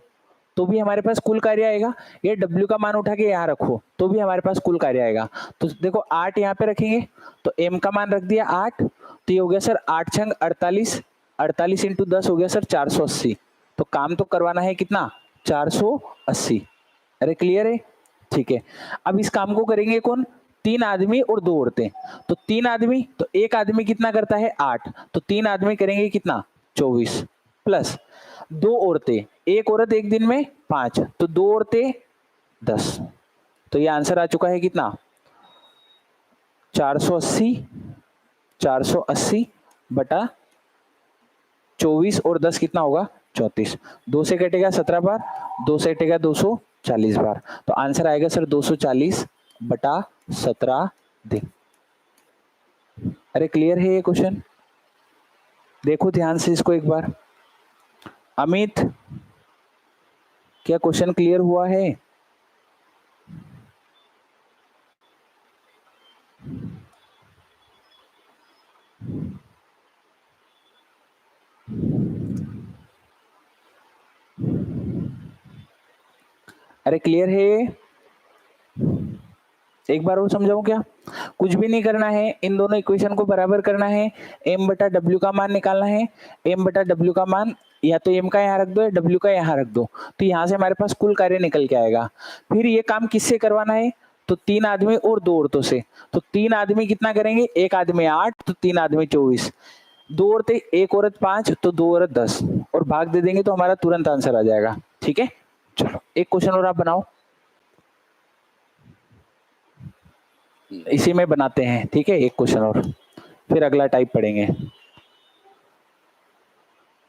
तो भी हमारे पास कुल कार्य आएगा, या w का मान उठा के यहाँ रखो तो भी हमारे पास कुल कार्य आएगा। तो देखो 8 यहाँ पे रखेंगे तो m का मान रख दिया 8, तो ये हो गया सर 8 छंग 48, 48 इंटू 10 हो गया सर 480। तो काम तो करवाना है कितना? 480। अरे क्लियर है? ठीक है, अब इस काम को करेंगे कौन? 3 आदमी और 2 औरतें, तो 3 आदमी, तो एक आदमी कितना करता है 8, तो 3 आदमी करेंगे कितना 24 प्लस 2 औरतें, एक औरत एक दिन में 5, तो 2 औरतें 10, तो ये आंसर आ चुका है कितना 480 बटा 24 और 10 कितना होगा 34, 2 से कटेगा 17 बार, 2 से कटेगा 240 बार, तो आंसर आएगा सर 240 बटा 17 दिन। अरे क्लियर है ये क्वेश्चन? देखो ध्यान से इसको एक बार। अमित, क्या क्वेश्चन क्लियर हुआ है? अरे क्लियर है? एक बार और समझाऊं क्या? कुछ भी नहीं करना है, इन दोनों इक्वेशन को बराबर करना है, m बटा w का मान निकालना है, m बटा w का मान या तो m का यहाँ रख दो या w का यहाँ रख दो, तो यहाँ से हमारे पास कुल कार्य निकल के आएगा। फिर ये काम किससे करवाना है, तो 3 आदमी और 2 औरतों से, तो 3 आदमी कितना करेंगे, एक आदमी 8, तो 3 आदमी 24, 2 औरतें, एक औरत 5, तो 2 औरत 10, और भाग दे देंगे तो हमारा तुरंत आंसर आ जाएगा। ठीक है, चलो एक क्वेश्चन और आप बनाओ, इसी में बनाते हैं। ठीक है, एक क्वेश्चन और, फिर अगला टाइप पढ़ेंगे।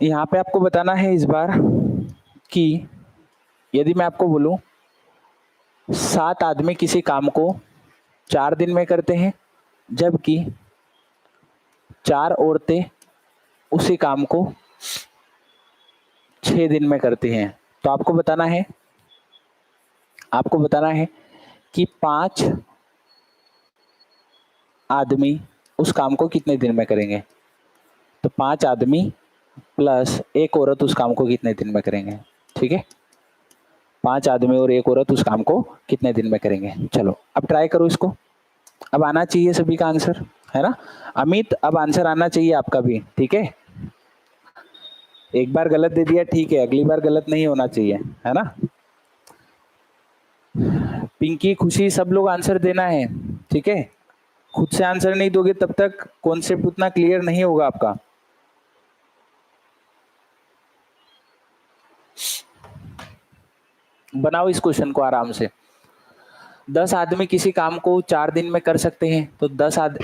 यहाँ पे आपको बताना है इस बार कि यदि मैं आपको बोलूं 7 आदमी किसी काम को 4 दिन में करते हैं, जबकि 4 औरतें उसी काम को 6 दिन में करती हैं, तो आपको बताना है कि 5 आदमी उस काम को कितने दिन में करेंगे, तो 5 आदमी प्लस एक औरत उस काम को कितने दिन में करेंगे। ठीक है, 5 आदमी और एक औरत उस काम को कितने दिन में करेंगे। चलो अब ट्राई करो इसको, अब आना चाहिए सभी का आंसर, है ना अमित? अब आंसर आना चाहिए आपका भी। ठीक है, एक बार गलत दे दिया ठीक है, अगली बार गलत नहीं होना चाहिए, है ना। पिंकी, खुशी, सब लोग आंसर देना है। ठीक है, खुद से आंसर नहीं दोगे तब तक कॉन्सेप्ट उतना क्लियर नहीं होगा आपका। बनाओ इस क्वेश्चन को आराम से। 10 आदमी किसी काम को 4 दिन में कर सकते हैं, तो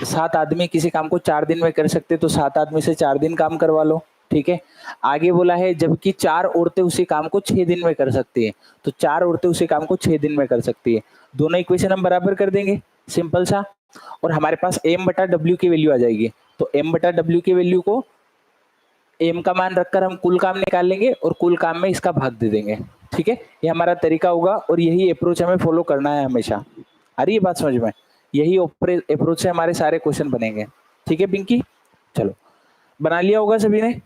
7 आदमी किसी काम को 4 दिन में कर सकते हैं, तो 7 आदमी से 4 दिन काम करवा लो। ठीक है, आगे बोला है जबकि 4 औरतें उसी काम को 6 दिन में कर सकती है, तो 4 औरतें उसी काम को 6 दिन में कर सकती है। दोनों इक्वेशन हम बराबर कर देंगे, सिंपल सा, और हमारे पास m बटा w की वैल्यू आ जाएगी, तो m बटा w की वैल्यू को m का मान रखकर हम कुल काम निकाल लेंगे और कुल काम में इसका भाग दे देंगे। ठीक है, ये हमारा तरीका होगा और यही अप्रोच हमें फॉलो करना है हमेशा। आ रही है बात समझ में? यही अप्रोच से हमारे सारे क्वेश्चन बनेंगे। ठीक है पिंकी, चलो बना लिया होगा सभी ने।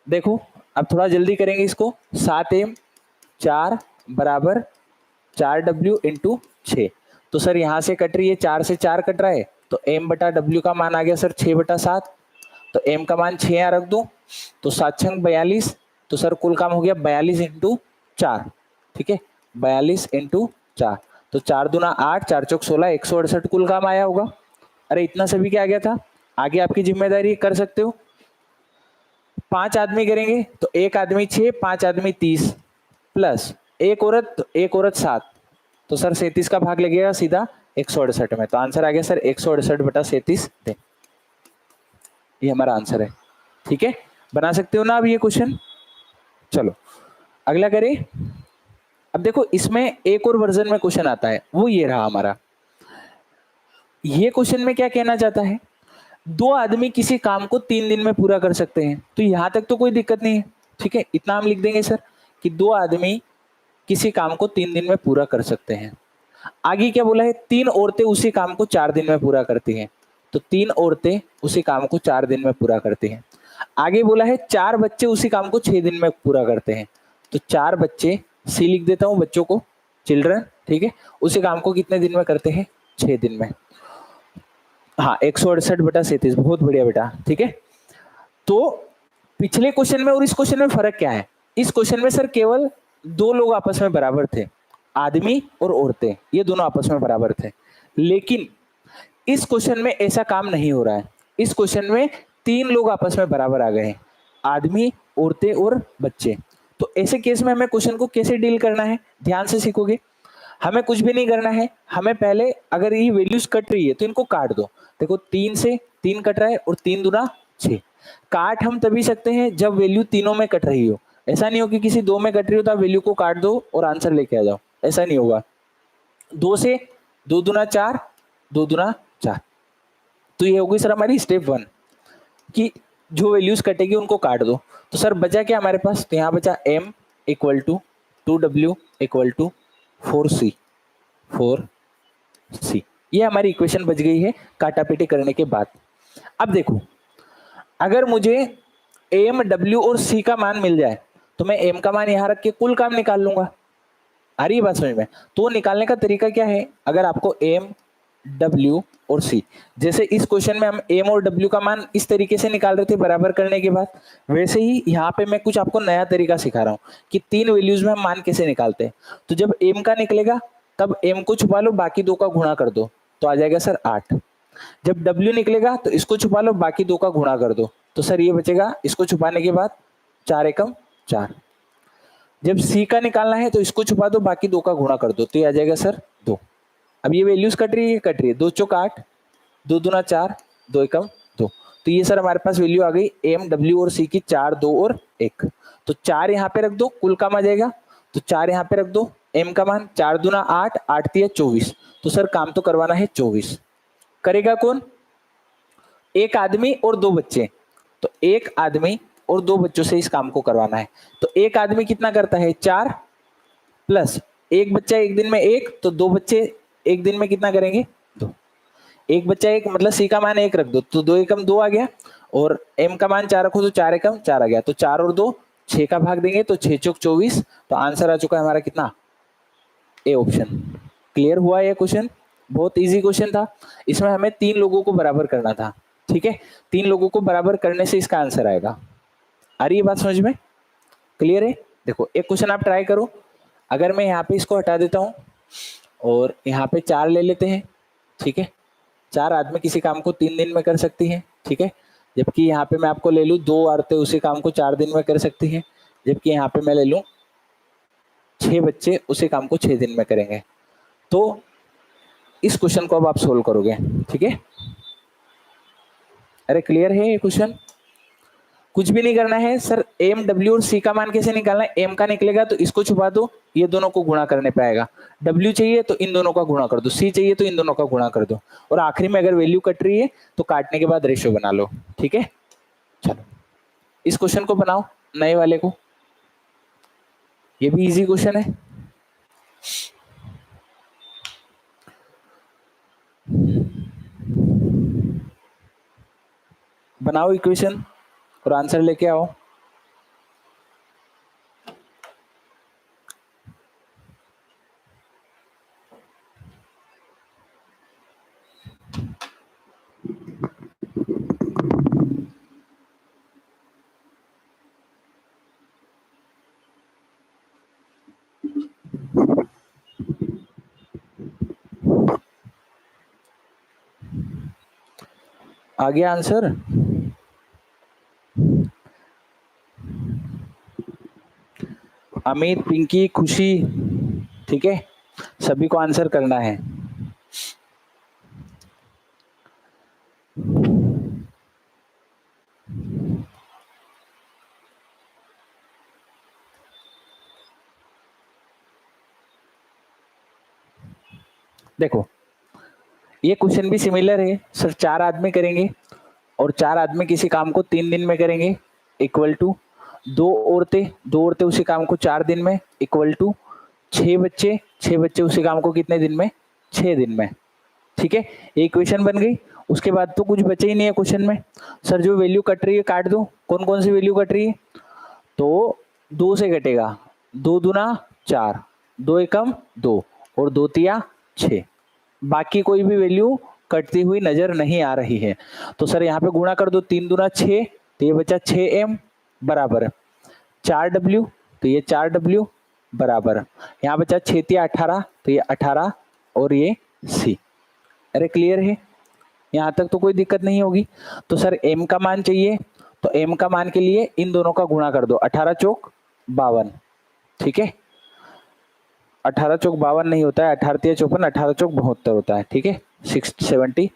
देखो अब थोड़ा जल्दी करेंगे इसको। 7m 4 बराबर 4w इंटू 6, तो सर यहाँ से कट रही है, 4 से 4 कट रहा है, तो m बटा w का मान आ गया सर 6 बटा 7, तो m का मान 6 यहाँ रख दो, तो 7 छंग 42, तो सर कुल काम हो गया 42 इंटू 4। ठीक है, 42 इंटू 4, तो 4 दूना 8, 4 चौक 16, 168 कुल काम आया होगा। अरे इतना सभी क्या आ गया था, आगे आपकी जिम्मेदारी, कर सकते हो। 5 आदमी करेंगे तो एक आदमी 6, 5 आदमी 30, प्लस एक औरत 7, तो सर 37 का भाग लगेगा सीधा 168 में, तो आंसर आ गया सर 168 बटा 37 दिन। ये हमारा आंसर है। ठीक है, बना सकते हो ना अब ये क्वेश्चन। चलो अगला करें। अब देखो इसमें एक और वर्जन में क्वेश्चन आता है, वो ये रहा हमारा। ये क्वेश्चन में क्या कहना चाहता है, 2 आदमी किसी काम को 3 दिन में पूरा कर सकते हैं, तो यहां तक तो कोई दिक्कत नहीं है। ठीक है, इतना हम लिख देंगे सर कि 2 आदमी किसी काम को 3 दिन में पूरा कर सकते हैं। आगे क्या बोला है, 3 औरतें उसी काम को 4 दिन में पूरा करती हैं, तो 3 औरतें उसी काम को 4 दिन में पूरा करती हैं। आगे बोला है 4 बच्चे उसी काम को 6 दिन में पूरा करते हैं, तो 4 बच्चे, सी लिख देता हूं बच्चों को, चिल्ड्रन। ठीक है, उसी काम को कितने दिन में करते हैं, 6 दिन में। हाँ 168 बटा 37, बहुत बढ़िया बेटा। ठीक है, तो पिछले क्वेश्चन में और इस क्वेश्चन में फर्क क्या है, इस क्वेश्चन में सर केवल 2 लोग आपस में बराबर थे, आदमी और औरतें, ये दोनों आपस में बराबर थे। लेकिन इस क्वेश्चन में ऐसा काम नहीं हो रहा है। इस क्वेश्चन में 3 लोग आपस में बराबर आ गए हैं, आदमी, औरतें और बच्चे। तो ऐसे केस में हमें क्वेश्चन को कैसे डील करना है, ध्यान से सीखोगे। हमें कुछ भी नहीं करना है, हमें पहले अगर ये वैल्यूज कट रही है तो इनको काट दो। देखो 3 से 3 कट रहा है और 3 दूना 6। काट हम तभी सकते हैं जब वैल्यू तीनों में कट रही हो। ऐसा नहीं हो कि किसी 2 में कट रही हो तो आप वैल्यू को काट दो और आंसर लेके आ जाओ, ऐसा नहीं होगा। 2 से 2 दूना 4, 2 दूना 4। तो ये होगी सर हमारी स्टेप 1 कि जो वैल्यूज कटेगी उनको काट दो। तो सर बचा क्या हमारे पास, तो यहाँ बचा m equal to 2w equal to 4c 4c। ये हमारी इक्वेशन बच गई है काटापीटी करने के बाद। अब देखो, अगर मुझे m w और c का मान मिल जाए तो मैं m का मान यहां रख के कुल काम निकाल लूंगा। आ रही है बात समझ में। तो निकालने का तरीका क्या है, अगर आपको m w और c, जैसे इस क्वेश्चन में हम m और w का मान इस तरीके से निकाल रहे थे बराबर करने के बाद, वैसे ही यहाँ पे मैं कुछ आपको नया तरीका सिखा रहा हूँ कि 3 वैल्यूज में हम मान कैसे निकालते हैं। तो जब m का निकलेगा तब m को छुपा लो, बाकी 2 का गुणा कर दो, तो आ जाएगा सर 8। जब w निकलेगा तो इसको छुपा लो, बाकी 2 का गुणा कर दो, तो सर ये बचेगा, इसको छुपाने के बाद 4 एकम 4। जब c का निकालना है तो इसको छुपा दो, बाकी 2 का गुणा कर दो, तो ये आ जाएगा सर 2। अब ये वैल्यूज कट रही है, कट रही है, 2 चौक 8, 2 दूना 4, 2 एकम 2। तो ये सर हमारे पास वैल्यू आ गई m w और c की 4, 2 और 1। तो 4 यहाँ पे रख दो, कुल काम आ जाएगा। तो 4 यहाँ पे रख दो, m का मान 4 दूना 8, 8 तिया 24। तो सर काम तो करवाना है 24। करेगा कौन, एक आदमी और 2 बच्चे। तो एक आदमी और 2 बच्चों से इस काम को करवाना है। तो एक आदमी कितना करता है 4, प्लस एक बच्चा एक दिन में 1, तो 2 बच्चे एक दिन में कितना करेंगे 2। एक बच्चा 1 मतलब सी का मान 1 रख दो, तो 2 एकम 2 आ गया, और m का मान 4 रखो तो 4 एकम 4 आ गया। तो 4 और 2 6 का भाग देंगे, तो 6 चौक 24। तो आंसर आ चुका है हमारा कितना, ए ऑप्शन। क्लियर हुआ ये क्वेश्चन, बहुत इजी क्वेश्चन था। इसमें हमें 3 लोगों को बराबर करना था, ठीक है। 3 लोगों को बराबर करने से इसका आंसर आएगा। आ रही है बात समझ में, क्लियर है। देखो एक क्वेश्चन आप ट्राई करो, अगर मैं यहाँ पे इसको हटा देता हूँ और यहाँ पे 4 ले लेते हैं, ठीक है। 4 आदमी किसी काम को 3 दिन में कर सकती हैं, ठीक है। जबकि यहाँ पे मैं आपको ले लूँ 2 औरतें उसी काम को 4 दिन में कर सकती हैं। जबकि यहाँ पे मैं ले लूँ 6 बच्चे उसी काम को 6 दिन में करेंगे। तो इस क्वेश्चन को अब आप सोल्व करोगे, ठीक है। अरे क्लियर है ये क्वेश्चन, कुछ भी नहीं करना है सर। m w और c का मान कैसे निकालना है, m का निकलेगा तो इसको छुपा दो, ये दोनों को गुणा करने पे आएगा। w चाहिए तो इन दोनों का गुणा कर दो, c चाहिए तो इन दोनों का गुणा कर दो, और आखिरी में अगर वैल्यू कट रही है तो काटने के बाद रेशियो बना लो, ठीक है। चलो इस क्वेश्चन को बनाओ, नए वाले को, ये भी इजी क्वेश्चन है। बनाओ इक्वेशन और आंसर लेके आओ। आ गया आंसर, अमित, पिंकी, खुशी, ठीक है, सभी को आंसर करना है। देखो ये क्वेश्चन भी सिमिलर है सर, 4 आदमी करेंगे और 4 आदमी किसी काम को 3 दिन में करेंगे, इक्वल टू 2 औरतें उसी काम को 4 दिन में, इक्वल टू 6 बच्चे उसी काम को कितने दिन में 6 दिन में, ठीक है। इक्वेशन बन गई। उसके बाद तो कुछ बचे ही नहीं है क्वेश्चन में। सर जो वैल्यू कट रही है काट दो, कौन कौन सी वैल्यू कट रही है, तो 2 से कटेगा, 2 दूना 4, 2 एकम 2 और 2 तिया 6। बाकी कोई भी वैल्यू कटती हुई नजर नहीं आ रही है। तो सर यहाँ पे गुणा कर दो, 3 दूना 6, तो ये बचा 6m बराबर 4w, तो ये 4w बराबर, यहाँ बचा 6 तिया 18, तो ये 18 और ये c। अरे क्लियर है, यहाँ तक तो कोई दिक्कत नहीं होगी। तो सर m का मान चाहिए, तो m का मान के लिए इन दोनों का गुणा कर दो, 18 चौक 52, ठीक है। 18 चौक 52 नहीं होता है, 18 तिया 54, 18 चौक 72 होता है, ठीक है, 672।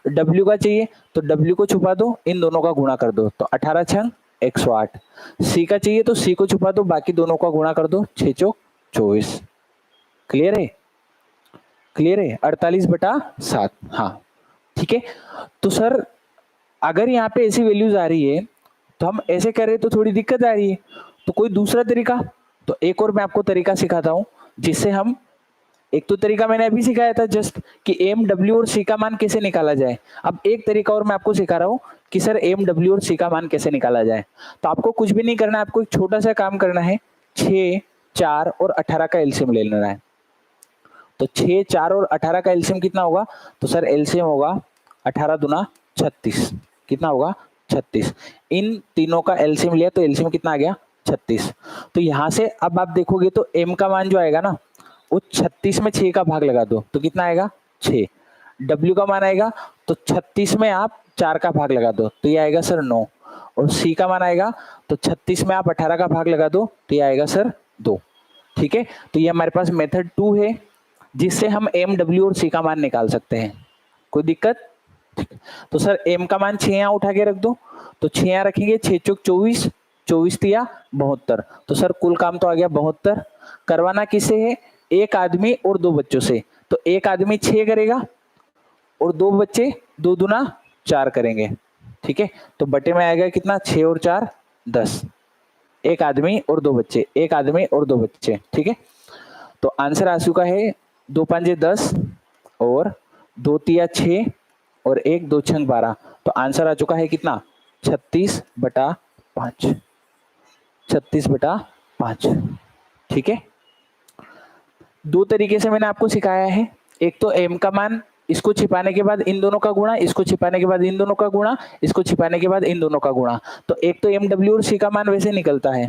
W का चाहिए, तो W को छुपा दो, इन दोनों का गुणा कर दो, तो 18 छंग 108। C का चाहिए, तो C को छुपा दो, बाकी दोनों का गुणा कर दो, 6 चौक 24। क्लियर है, क्लियर है, 48/7, हाँ ठीक है। तो सर अगर यहाँ पे ऐसी वैल्यूज आ रही है तो हम ऐसे कर रहे तो थोड़ी दिक्कत आ रही है, तो कोई दूसरा तरीका, तो एक और मैं आपको तरीका सिखाता हूं जिससे हम, एक तो तरीका मैंने अभी सिखाया था जस्ट कि एम डब्ल्यू और सी का मान कैसे निकाला जाए। अब एक तरीका और मैं आपको सिखा रहा हूं कि सर एम डब्ल्यू और सी का मान कैसे निकाला जाए। तो आपको कुछ भी नहीं करना है, आपको एक छोटा सा काम करना है, 6, 4 और 18 का एलसीएम ले लेना है। तो 6, 4 और 18 का एलसीएम कितना होगा, तो सर एलसीएम होगा 18 दूना 36, कितना होगा 36। इन तीनों का एलसीएम लिया तो एलसीएम कितना आ गया 36। तो यहां से अब आप देखोगे तो m का मान जो आएगा ना, वो 36 में 6 का भाग लगा दो तो कितना आएगा 6। w का मान आएगा तो 36 में आप 4 का भाग लगा दो तो ये आएगा सर 9। और c का मान आएगा तो 36 में आप 18 का भाग लगा दो तो ये आएगा सर 2, ठीक है। तो ये हमारे पास मेथड 2 है जिससे हम m w और c का मान निकाल सकते हैं, कोई दिक्कत। तो सर m का मान 6 यहाँ उठा के रख दो, तो 6 यहाँ रखेंगे, 6 चौक 24, 24 तिया 72, तो सर कुल काम तो आ गया 72। करवाना किससे है, एक आदमी और 2 बच्चों से, तो एक आदमी 6 करेगा और 2 बच्चे 2 दूना 4 करेंगे, ठीक है। तो बटे में आएगा कितना, 6 और 4 10, एक आदमी और 2 बच्चे, एक आदमी और 2 बच्चे, ठीक है। तो आंसर आ चुका है 2 5 10 और 2 तिया 6 और 1 2 6 12। तो आंसर आ चुका है कितना, 36/5, 36/5, ठीक है। दो तरीके से मैंने आपको सिखाया है, एक तो m का मान, इसको छिपाने के बाद इन दोनों का गुणा, इसको छिपाने के बाद इन दोनों का गुणा, इसको छिपाने के बाद इन दोनों का गुणा। तो एक तो एम डब्ल्यू और सी का मान वैसे निकलता है,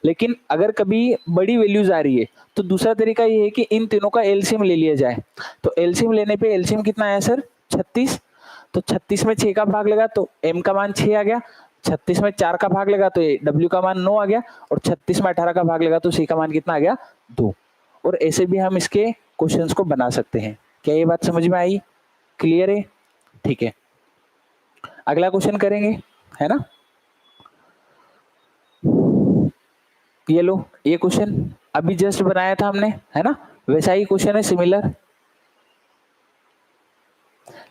लेकिन अगर कभी बड़ी वैल्यूज आ रही है तो दूसरा तरीका ये है कि इन तीनों का एलसीएम ले लिया जाए। तो एलसीएम लेने पे एलसीएम कितना आया सर 36, तो 36 में 6 का भाग लगा तो m का मान 6 आ गया, 36 में 4 का भाग लगा तो w का मान 9 आ गया, और 36 में 18 का भाग लगा तो c का मान कितना आ गया 2। और ऐसे भी हम इसके क्वेश्चंस को बना सकते हैं। क्या ये बात समझ में आई, क्लियर है, ठीक है। अगला क्वेश्चन करेंगे, है ना। ये लो, ये क्वेश्चन अभी जस्ट बनाया था हमने, है ना, वैसा ही क्वेश्चन है सिमिलर।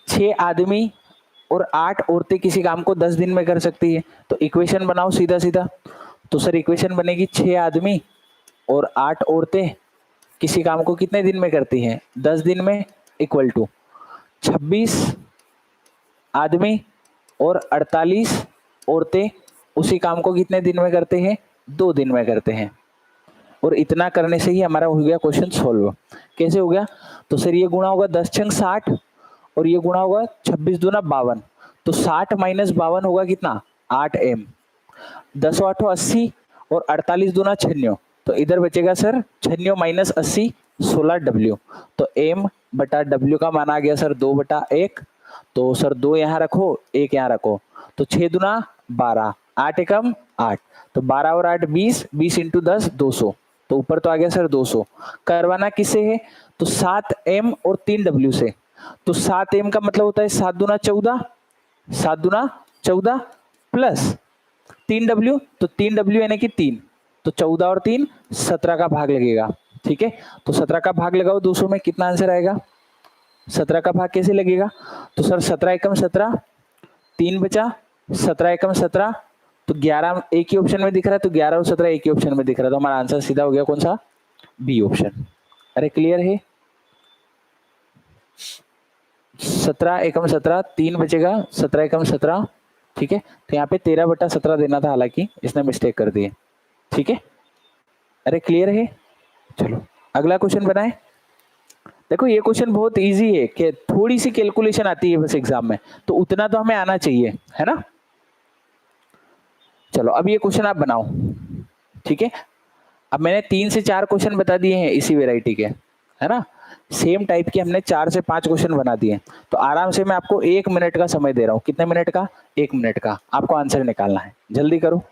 6 आदमी और 8 औरतें किसी काम को 10 दिन में कर सकती है, तो इक्वेशन बनाओ सीधा सीधा। तो सर इक्वेशन बनेगी 6 आदमी और 8 औरतें किसी काम को कितने दिन में करती हैं 10 दिन में, इक्वल टू 26 आदमी और 48 औरतें उसी काम को कितने दिन में करते हैं 2 दिन में करते हैं। और इतना करने से ही हमारा हो गया क्वेश्चन सॉल्व। कैसे हो गया, तो सर ये गुणा होगा 10 छंग 60 और ये गुणा होगा 26 दूना 52, तो 60 माइनस 52 होगा कितना 8m, 10 8 80 और 48 दूना 96, तो इधर बचेगा सर 96 माइनस 80 16w। तो m बटा w का मान आ गया सर 2/1, तो सर 2 यहाँ रखो 1 यहाँ रखो, तो 6 दूना 12, 8 एकम 8, तो 12 और 8 20, 20 इंटू 10 200, तो ऊपर तो आ गया सर 200। करवाना किससे है, तो 7m और 3w से। तो 7m का मतलब होता है 7 दूना 14, 7 दूना 14 प्लस 3w, तो 3w यानी कि 3, तो 14 और 3 17 का भाग लगेगा, ठीक है। तो 17 का भाग लगाओ 200 में, कितना आंसर आएगा, 17 का भाग कैसे लगेगा, तो सर 17 एकम 17, 3 बचा, 17 एकम 17, तो 11 एक ही ऑप्शन में दिख रहा है, तो 11 और 17 एक ही ऑप्शन में दिख रहा है, तो हमारा आंसर सीधा हो गया कौन सा, बी ऑप्शन। अरे क्लियर है, 17 एकम 17, 3 बचेगा, 17 एकम 17, ठीक है। तो यहाँ पे 13/17 देना था, हालांकि इसने मिस्टेक कर दी है, ठीक है। अरे क्लियर है, चलो अगला क्वेश्चन बनाए। देखो ये क्वेश्चन बहुत इजी है, कि थोड़ी सी कैलकुलेशन आती है बस एग्जाम में, तो उतना तो हमें आना चाहिए, है ना। चलो अब ये क्वेश्चन आप बनाओ, ठीक है। अब मैंने 3 से 4 क्वेश्चन बता दिए हैं इसी वेराइटी के, है ना। सेम टाइप के हमने 4 से 5 क्वेश्चन बना दिए। तो आराम से मैं आपको 1 मिनट का समय दे रहा हूँ। कितने मिनट का? 1 मिनट का आपको आंसर निकालना है, जल्दी करो।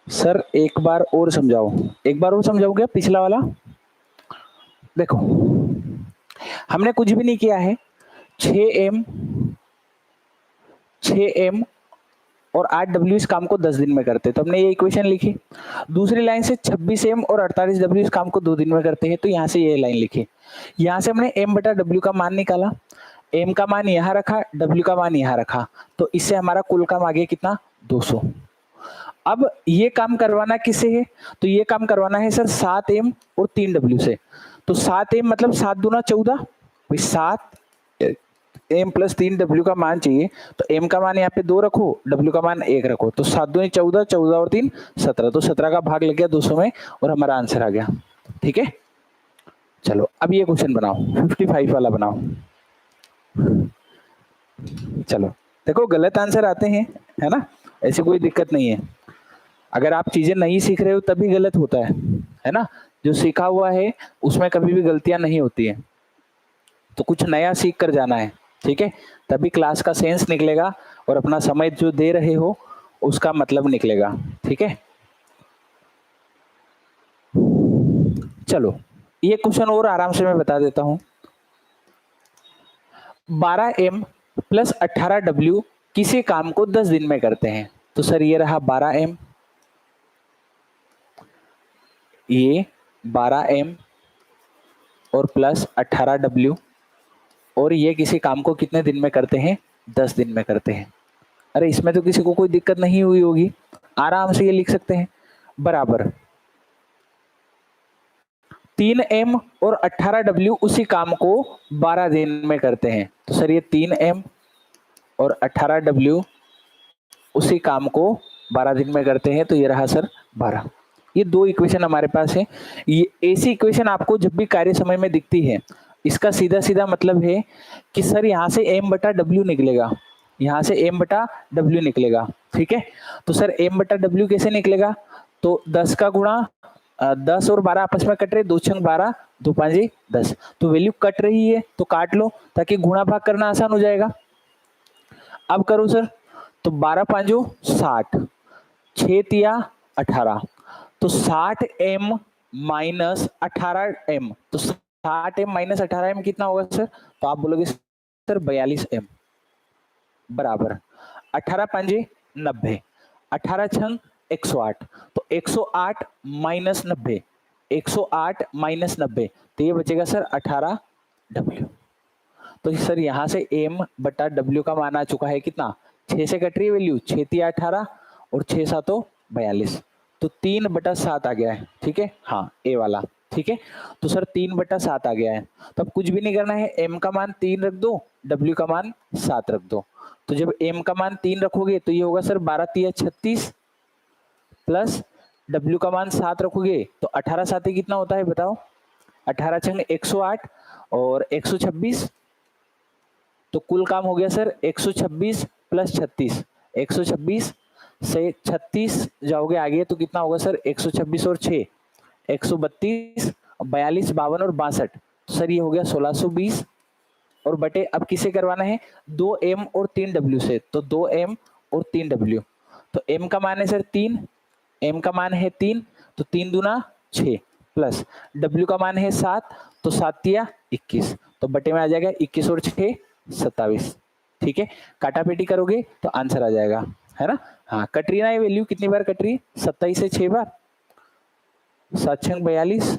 सर एक बार और समझाओ, एक बार और समझाओ क्या पिछला वाला? देखो हमने कुछ भी नहीं किया है, 6M 6M और 8W इस काम को 10 दिन में करते हैं, तो हमने ये इक्वेशन लिखी। दूसरी लाइन से 26M और 48W इस काम को 2 दिन में करते हैं, तो यहाँ से ये लाइन लिखी। यहाँ से हमने M बटा W का मान निकाला, M का मान यहाँ रखा, W का मान यहाँ रखा, तो इससे हमारा कुल काम आ गया कितना? 200। अब ये काम करवाना किससे है? तो ये काम करवाना है सर 7M और 3W से। तो 7M मतलब 7 दूना 14, 7M प्लस 3W का मान चाहिए, तो M का मान यहाँ पे 2 रखो, W का मान 1 रखो, तो 7 दूनी 14, 14 और 3 17, तो 17 का भाग लग गया 200 में और हमारा आंसर आ गया। ठीक है, चलो अब ये क्वेश्चन बनाओ, 55 वाला बनाओ। चलो देखो गलत आंसर आते हैं, है ना, ऐसी कोई दिक्कत नहीं है। अगर आप चीजें नहीं सीख रहे हो तभी गलत होता है ना। जो सीखा हुआ है उसमें कभी भी गलतियां नहीं होती है, तो कुछ नया सीख कर जाना है। ठीक है, तभी क्लास का सेंस निकलेगा और अपना समय जो दे रहे हो उसका मतलब निकलेगा। ठीक है, चलो ये क्वेश्चन और आराम से मैं बता देता हूं। 12M प्लस 18W किसी काम को 10 दिन में करते हैं। तो सर ये रहा 12M, ये 12M और प्लस 18W, और ये किसी काम को कितने दिन में करते हैं? 10 दिन में करते हैं। अरे इसमें तो किसी को कोई दिक्कत नहीं हुई होगी, आराम से ये लिख सकते हैं, बराबर 3M और 18W उसी काम को 12 दिन में करते हैं। तो सर ये 3M और 18W उसी काम को 12 दिन में करते हैं, तो ये रहा सर 12। ये दो इक्वेशन हमारे पास है। ये ऐसी इक्वेशन आपको जब भी कार्य समय में दिखती है, इसका सीधा सीधा मतलब है कि सर यहाँ से M बटा W निकलेगा, यहाँ से M बटा W निकलेगा। ठीक है, तो सर M बटा W कैसे निकलेगा? तो 10 का गुणा 10 और 12 आपस में कट रहे, 2 छंग 12, 2 पांजे 10, तो वैल्यू कट रही है तो काट लो ताकि गुणा भाग करना आसान हो जाएगा। अब करो सर, तो 12 पांजो 60, 6 तिया 18, तो 60M माइनस 18M, तो 60M माइनस 18M कितना होगा सर? तो आप बोलोगे सर 42M, बराबर 18 पांजे 90, 18 छंग 108, तो 108 माइनस 90, 108 माइनस 90, तो ये बचेगा सर 18W। तो सर यहाँ से M बटा W का मान आ चुका है कितना? 6 से कट रही है वैल्यू, 6 तिया 18 और 6 सातों 42, तो 3 बटा 7 आ गया है। ठीक है, हाँ ए वाला। ठीक है, तो सर 3 बटा 7 आ गया है। तो अब कुछ भी नहीं करना है, M का मान 3 रख दो, W का मान 7 रख दो। तो जब M का मान 3 रखोगे तो ये होगा सर 12 तिया 36, प्लस W का मान 7 रखोगे तो 18 साथी कितना होता है बताओ? 18 छंग 108 और 126, तो कुल काम हो गया सर 126 प्लस 36, 126 से 36 जाओगे आगे तो कितना होगा सर? 126 और 6 132, 42, 52 और 62, तो सर ये हो गया 1620, और बटे अब किसे करवाना है? 2M और 3W से, तो 2M और 3W, तो M का मान है सर 3, M का मान है 3, तो 3 दूना 6, प्लस W का मान है 7, तो 7 तिया 21, तो बटे में आ जाएगा 21 और 6 27। ठीक है, काटापेटी करोगे तो आंसर आ जाएगा, है ना। हाँ कट रही ना ये वैल्यू, कितनी बार कट रही है? 27 से 6 बार, 7 छंग 42,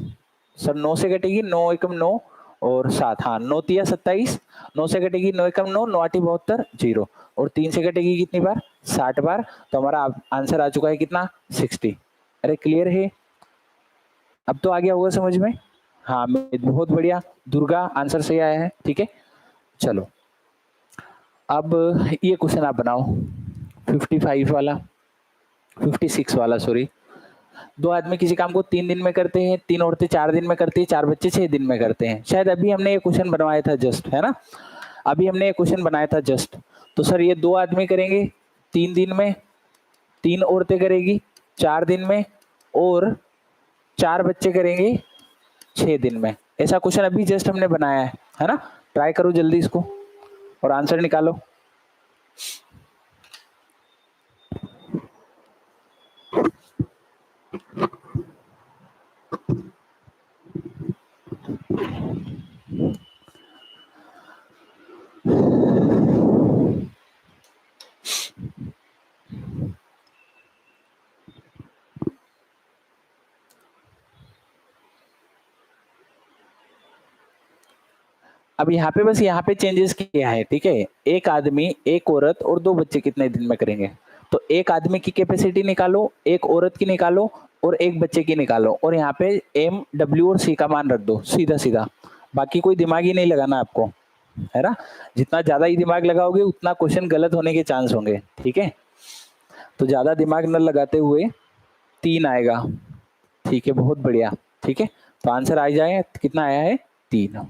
सर 9 से कटेगी, 9 एकम 9 और 7, हाँ 9 तिया 27, 9 से कटेगी 9 एकम 9, 9 आठी 72, 0, और 3 से कटेगी कितनी बार, 60 बार। तो हमारा आंसर आ चुका है कितना, 60। अरे क्लियर है, अब तो आ गया होगा समझ में। हाँ बहुत बढ़िया, दुर्गा आंसर सही आया है, ठीक है। चलो अब ये क्वेश्चन आप बनाओ, 55 वाला, 56 वाला सॉरी। दो आदमी किसी काम को 3 दिन में करते हैं, 3 औरतें 4 दिन में करती है, 4 बच्चे 6 दिन में करते हैं। शायद अभी हमने ये क्वेश्चन बनवाया था जस्ट, है ना, अभी हमने ये क्वेश्चन बनाया था जस्ट। तो सर ये 2 आदमी करेंगे 3 दिन में, 3 औरतें करेगी 4 दिन में, और 4 बच्चे करेंगे 6 दिन में। ऐसा क्वेश्चन अभी जस्ट हमने बनाया है ना। ट्राई करो जल्दी इसको और आंसर निकालो। अब यहाँ पे बस यहाँ पे चेंजेस किया है, ठीक है। एक आदमी, एक औरत और 2 बच्चे कितने दिन में करेंगे। तो एक आदमी की कैपेसिटी निकालो, एक औरत की निकालो और एक बच्चे की निकालो, और यहाँ पे एम, डब्ल्यू और सी का मान रख दो सीधा सीधा। बाकी कोई दिमाग ही नहीं लगाना आपको, है ना। जितना ज्यादा ही दिमाग लगाओगे उतना क्वेश्चन गलत होने के चांस होंगे, ठीक है। तो ज्यादा दिमाग न लगाते हुए 3 आएगा, ठीक है, बहुत बढ़िया, ठीक है। तो आंसर आ जाए, कितना आया है, 3।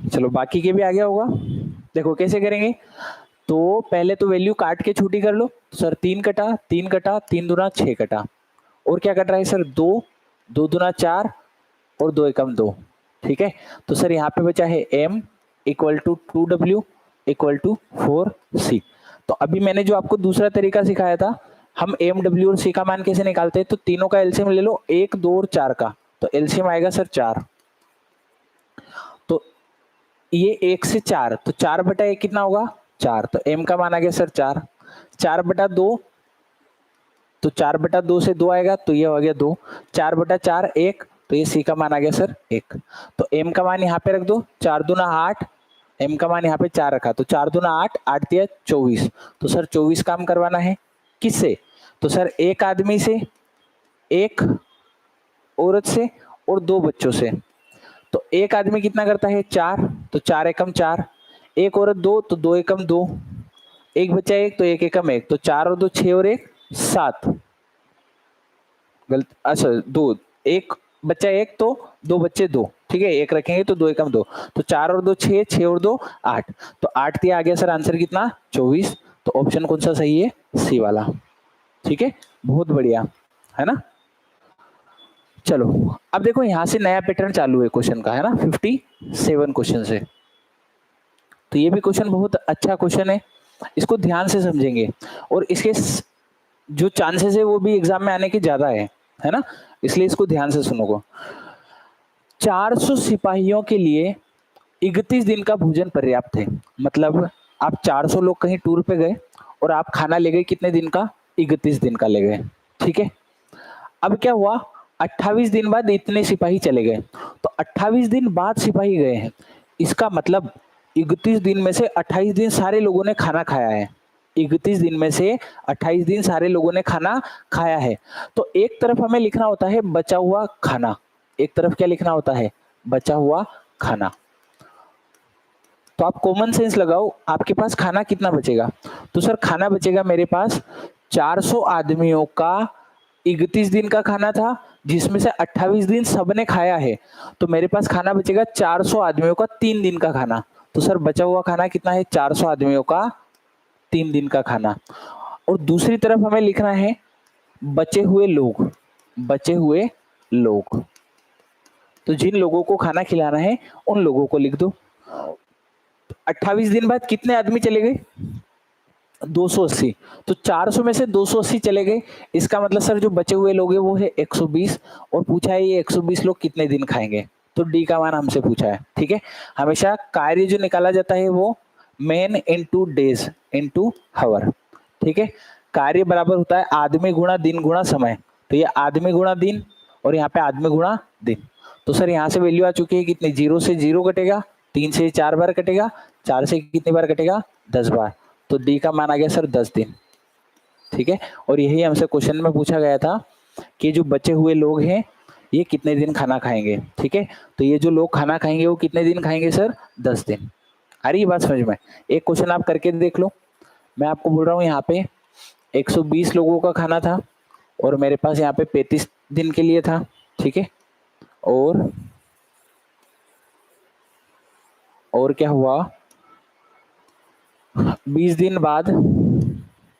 चलो बाकी के भी आ गया होगा। देखो कैसे करेंगे, तो पहले तो वैल्यू काट के छोटी कर लो। तो सर 3 कटा, 3 कटा, 3 दूना 6 कटा, और क्या कट रहा है सर, 2, 2 दूना 4 और 2 एकम 2, ठीक है। तो सर यहाँ पे बचा है m equal to 2w equal to 4c। तो अभी मैंने जो आपको दूसरा तरीका सिखाया था, हम m, w और c का मान कैसे निकालते हैं, तो तीनों का एलसीएम ले लो, 1, 2 और 4 का, तो एलसीएम आएगा सर 4। तो ये 1 से 4, तो 4 बटा 1 कितना होगा, 4। तो m का मान आ गया सर 4। 4 बटा 2, तो 4 बटा 2 से 2 आएगा, तो ये हो गया 2। 4 बटा 4 1, तो ये सी का मान आ गया सर 1। तो m का मान यहाँ पे रख दो, 4 दूना 8, m का मान यहाँ पे 4 रखा, तो 4 दूना 8, 8 दिया 24। तो सर 24 काम करवाना है किससे, तो सर एक आदमी से, एक औरत से और 2 बच्चों से। तो एक आदमी कितना करता है, 4, तो 4 एकम 4, एक औरत 2, तो 2 एकम 2, एक बच्चा 1, तो 1 एकम 1, तो 4 और 2 6 और 1 7, गलत, अच्छा 2, एक बच्चा 1, तो 2 बच्चे 2, ठीक है, 1 रखेंगे तो 2 एकम 2, तो 4 और 2 6, 6 और 2 8, तो 8 दिया आ गया सर आंसर कितना, 24। तो ऑप्शन कौन सा सही है, सी वाला, ठीक है, बहुत बढ़िया, है ना। चलो अब देखो यहां से नया पैटर्न चालू है क्वेश्चन का, है ना, 57 क्वेश्चन से। तो ये भी क्वेश्चन बहुत अच्छा क्वेश्चन है, इसको ध्यान से समझेंगे, और इसके जो चांसेस है वो भी एग्जाम में आने के ज्यादा है ना, इसलिए इसको ध्यान से सुनोगे। 400 सिपाहियों के लिए 31 दिन का भोजन पर्याप्त है। मतलब आप 400 लोग कहीं टूर पे गए और आप खाना ले गए कितने दिन का, 31 दिन का ले गए, ठीक है। अब क्या हुआ, 28 दिन बाद इतने सिपाही चले गए, तो 28 दिन बाद सिपाही गए हैं, इसका मतलब 31 दिन में से 28 दिन सारे लोगों ने खाना खाया है। 31 दिन में से 28 दिन सारे लोगों ने खाना खाया है। तो एक तरफ हमें लिखना होता है बचा हुआ खाना, एक तरफ क्या लिखना होता है, बचा हुआ खाना। तो आप कॉमन सेंस लगाओ, आपके पास खाना कितना बचेगा, तो सर खाना बचेगा मेरे पास 400 आदमियों का 31 दिन का खाना था, जिसमें से 28 दिन सबने खाया है, तो मेरे पास खाना बचेगा 400 आदमियों का 3 दिन का खाना। तो सर बचा हुआ खाना कितना है, 400 आदमियों का 3 दिन का खाना। और दूसरी तरफ हमें लिखना है बचे हुए लोग, बचे हुए लोग, तो जिन लोगों को खाना खिलाना है उन लोगों को लिख दो। 28 दिन बाद कितने आदमी चले गए, 280, तो 400 में से 280 चले गए, इसका मतलब सर जो बचे हुए लोग हैं वो है 120, और पूछा है ये 120 लोग कितने दिन खाएंगे, तो डी का मान हमसे पूछा है, ठीक है। हमेशा कार्य जो निकाला जाता है वो मैन इनटू डेज इनटू हावर, ठीक है। कार्य बराबर होता है आदमी गुणा दिन गुणा समय, तो ये आदमी गुणा दिन और यहाँ पे आदमी गुणा दिन, तो सर यहाँ से वैल्यू आ चुकी है कितनी, 0 से 0 कटेगा, 3 से 4 बार कटेगा, 4 से कितनी बार कटेगा, 10 बार। तो डी का मान आ गया सर 10 दिन। ठीक है, और यही हमसे क्वेश्चन में पूछा गया था कि जो बचे हुए लोग हैं ये कितने दिन खाना खाएंगे। ठीक है, तो ये जो लोग खाना खाएंगे वो कितने दिन खाएंगे सर, 10 दिन। आ रही है बात समझ में? एक क्वेश्चन आप करके देख लो। मैं आपको बोल रहा हूँ यहाँ पे 120 लोगों का खाना था और मेरे पास यहाँ पे 35 दिन के लिए था। ठीक है, और क्या हुआ, 20 दिन बाद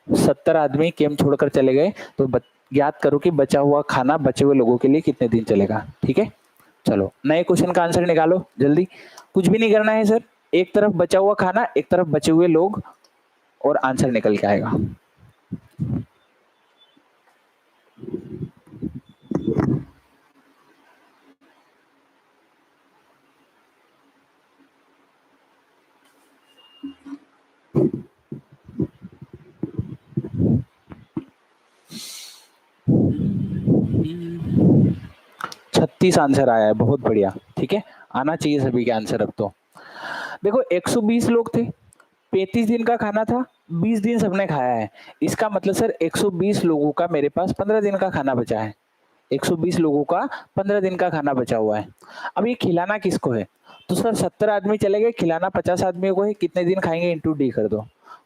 70 आदमी केम छोड़कर चले गए। तो ज्ञात करो कि बचा हुआ खाना बचे हुए लोगों के लिए कितने दिन चलेगा। ठीक है, चलो नए क्वेश्चन का आंसर निकालो जल्दी। कुछ भी नहीं करना है सर, एक तरफ बचा हुआ खाना, एक तरफ बचे हुए लोग, और आंसर निकल के आएगा। छत्तीस आंसर आया है, बहुत बढ़िया। ठीक है, आना चाहिए सभी के आंसर अब तो। देखो 120 लोग थे, 35 दिन का खाना था, 20 दिन सबने खाया है। इसका मतलब सर 120 लोगों का मेरे पास 15 दिन का खाना बचा है। 120 लोगों का 15 दिन का खाना बचा हुआ है। अब ये खिलाना किसको है, तो सर 70 आदमी चले गए, खिलाना 50 आदमियों को है, कितने दिन खाएंगे इंटू डी कर दो।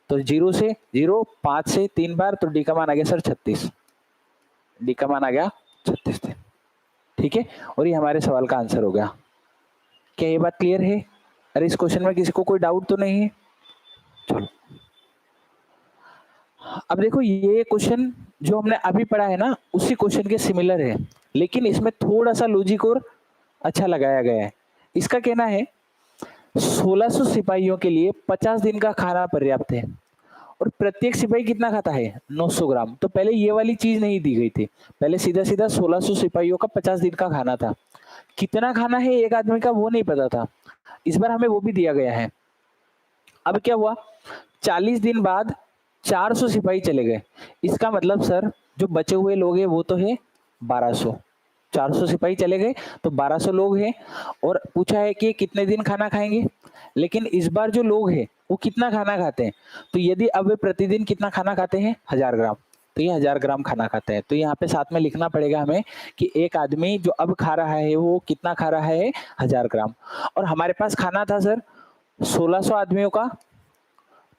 तो 0 से 0, 5 से 3 बार, तो डी का मान आ गया सर 36। डी का मान आ गया 36 दिन। ठीक है, और ये हमारे सवाल का आंसर हो गया। क्या ये बात क्लियर है? अरे इस क्वेश्चन में किसी को कोई डाउट तो नहीं है? चलो अब देखो, ये क्वेश्चन जो हमने अभी पढ़ा है ना उसी क्वेश्चन के सिमिलर है, लेकिन इसमें थोड़ा सा लॉजिक और अच्छा लगाया गया है। इसका कहना है 1600 सिपाहियों के लिए 50 दिन का खाना पर्याप्त है और प्रत्येक सिपाही कितना खाता है, 900 ग्राम। तो पहले ये वाली चीज नहीं दी गई थी, पहले सीधा सीधा 1600 सिपाहियों का 50 दिन का खाना था। कितना खाना है एक आदमी का वो नहीं पता था, इस बार हमें वो भी दिया गया है। अब क्या हुआ, 40 दिन बाद 400 सिपाही चले गए। इसका मतलब सर जो बचे हुए लोग हैं वो तो है 1200। 400 सिपाही चले गए तो 1200 लोग हैं, और पूछा है कि कितने दिन खाना खाएंगे। लेकिन इस बार जो लोग हैं वो कितना खाना खाते हैं, तो यदि अब वे प्रतिदिन कितना खाना खाते हैं, 1000 ग्राम, तो ये 1000 ग्राम खाना खाते हैं। तो यहाँ पे साथ में लिखना पड़ेगा हमें कि एक आदमी जो अब खा रहा है वो कितना खा रहा है, 1000 ग्राम। और हमारे पास खाना था सर 1600 आदमियों का,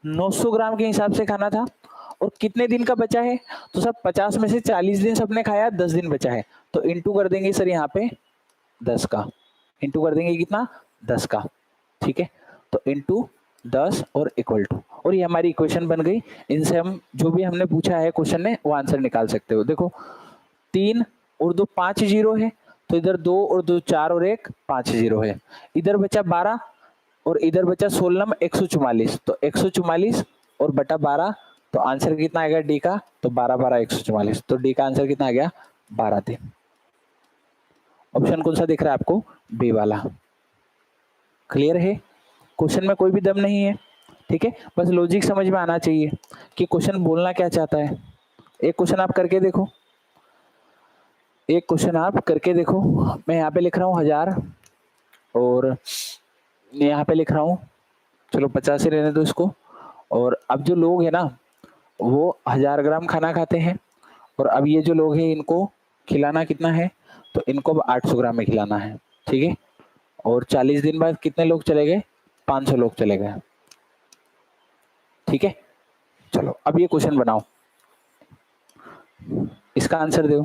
900 ग्राम के हिसाब से खाना था, और कितने दिन का बचा है, तो सब 50 में से 40 दिन सबने खाया, 10 दिन बचा है। तो इंटू कर देंगे सर यहाँ पे 10 का, इंटू कर देंगे कितना, 10 का। ठीक है, तो इंटू 10 और इक्वल टू, और ये हमारी इक्वेशन बन गई। इनसे हम जो भी हमने पूछा है क्वेश्चन में वो आंसर निकाल सकते हो। देखो 3 और 2 5 जीरो है, तो इधर 2 और 2 4 और 1 5 जीरो है। इधर बचा 12 और इधर बचा 16 में 144, तो 144 और बटा 12, तो आंसर कितना आएगा डी का, तो 12 12 144, तो डी का आंसर कितना आ गया, 12 दिन। ऑप्शन कौन सा दिख रहा है आपको, बी वाला। क्लियर है, क्वेश्चन में कोई भी दम नहीं है। ठीक है, बस लॉजिक समझ में आना चाहिए कि क्वेश्चन बोलना क्या चाहता है। एक क्वेश्चन आप करके देखो, एक क्वेश्चन आप करके देखो। मैं यहाँ पे लिख रहा हूँ 1000 और यहाँ पे लिख रहा हूँ, चलो 50 ही रहने दो इसको। और अब जो लोग हैं ना वो 1000 ग्राम खाना खाते हैं, और अब ये जो लोग हैं इनको खिलाना कितना है, तो इनको अब 800 ग्राम में खिलाना है। ठीक है, और 40 दिन बाद कितने लोग चले गए, 500 लोग चले गए। ठीक है, चलो अब ये क्वेश्चन बनाओ, इसका आंसर दो।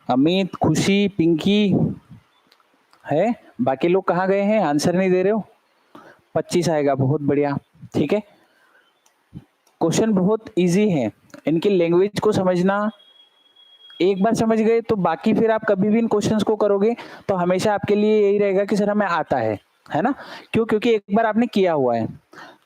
अमित, खुशी, पिंकी है, बाकी लोग कहाँ गए हैं, आंसर नहीं दे रहे हो। 25 आएगा, बहुत बढ़िया। ठीक है, क्वेश्चन बहुत इजी है, इनकी लैंग्वेज को समझना, एक बार समझ गए तो बाकी फिर आप कभी भी इन क्वेश्चंस को करोगे तो हमेशा आपके लिए यही रहेगा कि सर हमें आता है ना। क्यों, क्योंकि एक बार आपने किया हुआ है।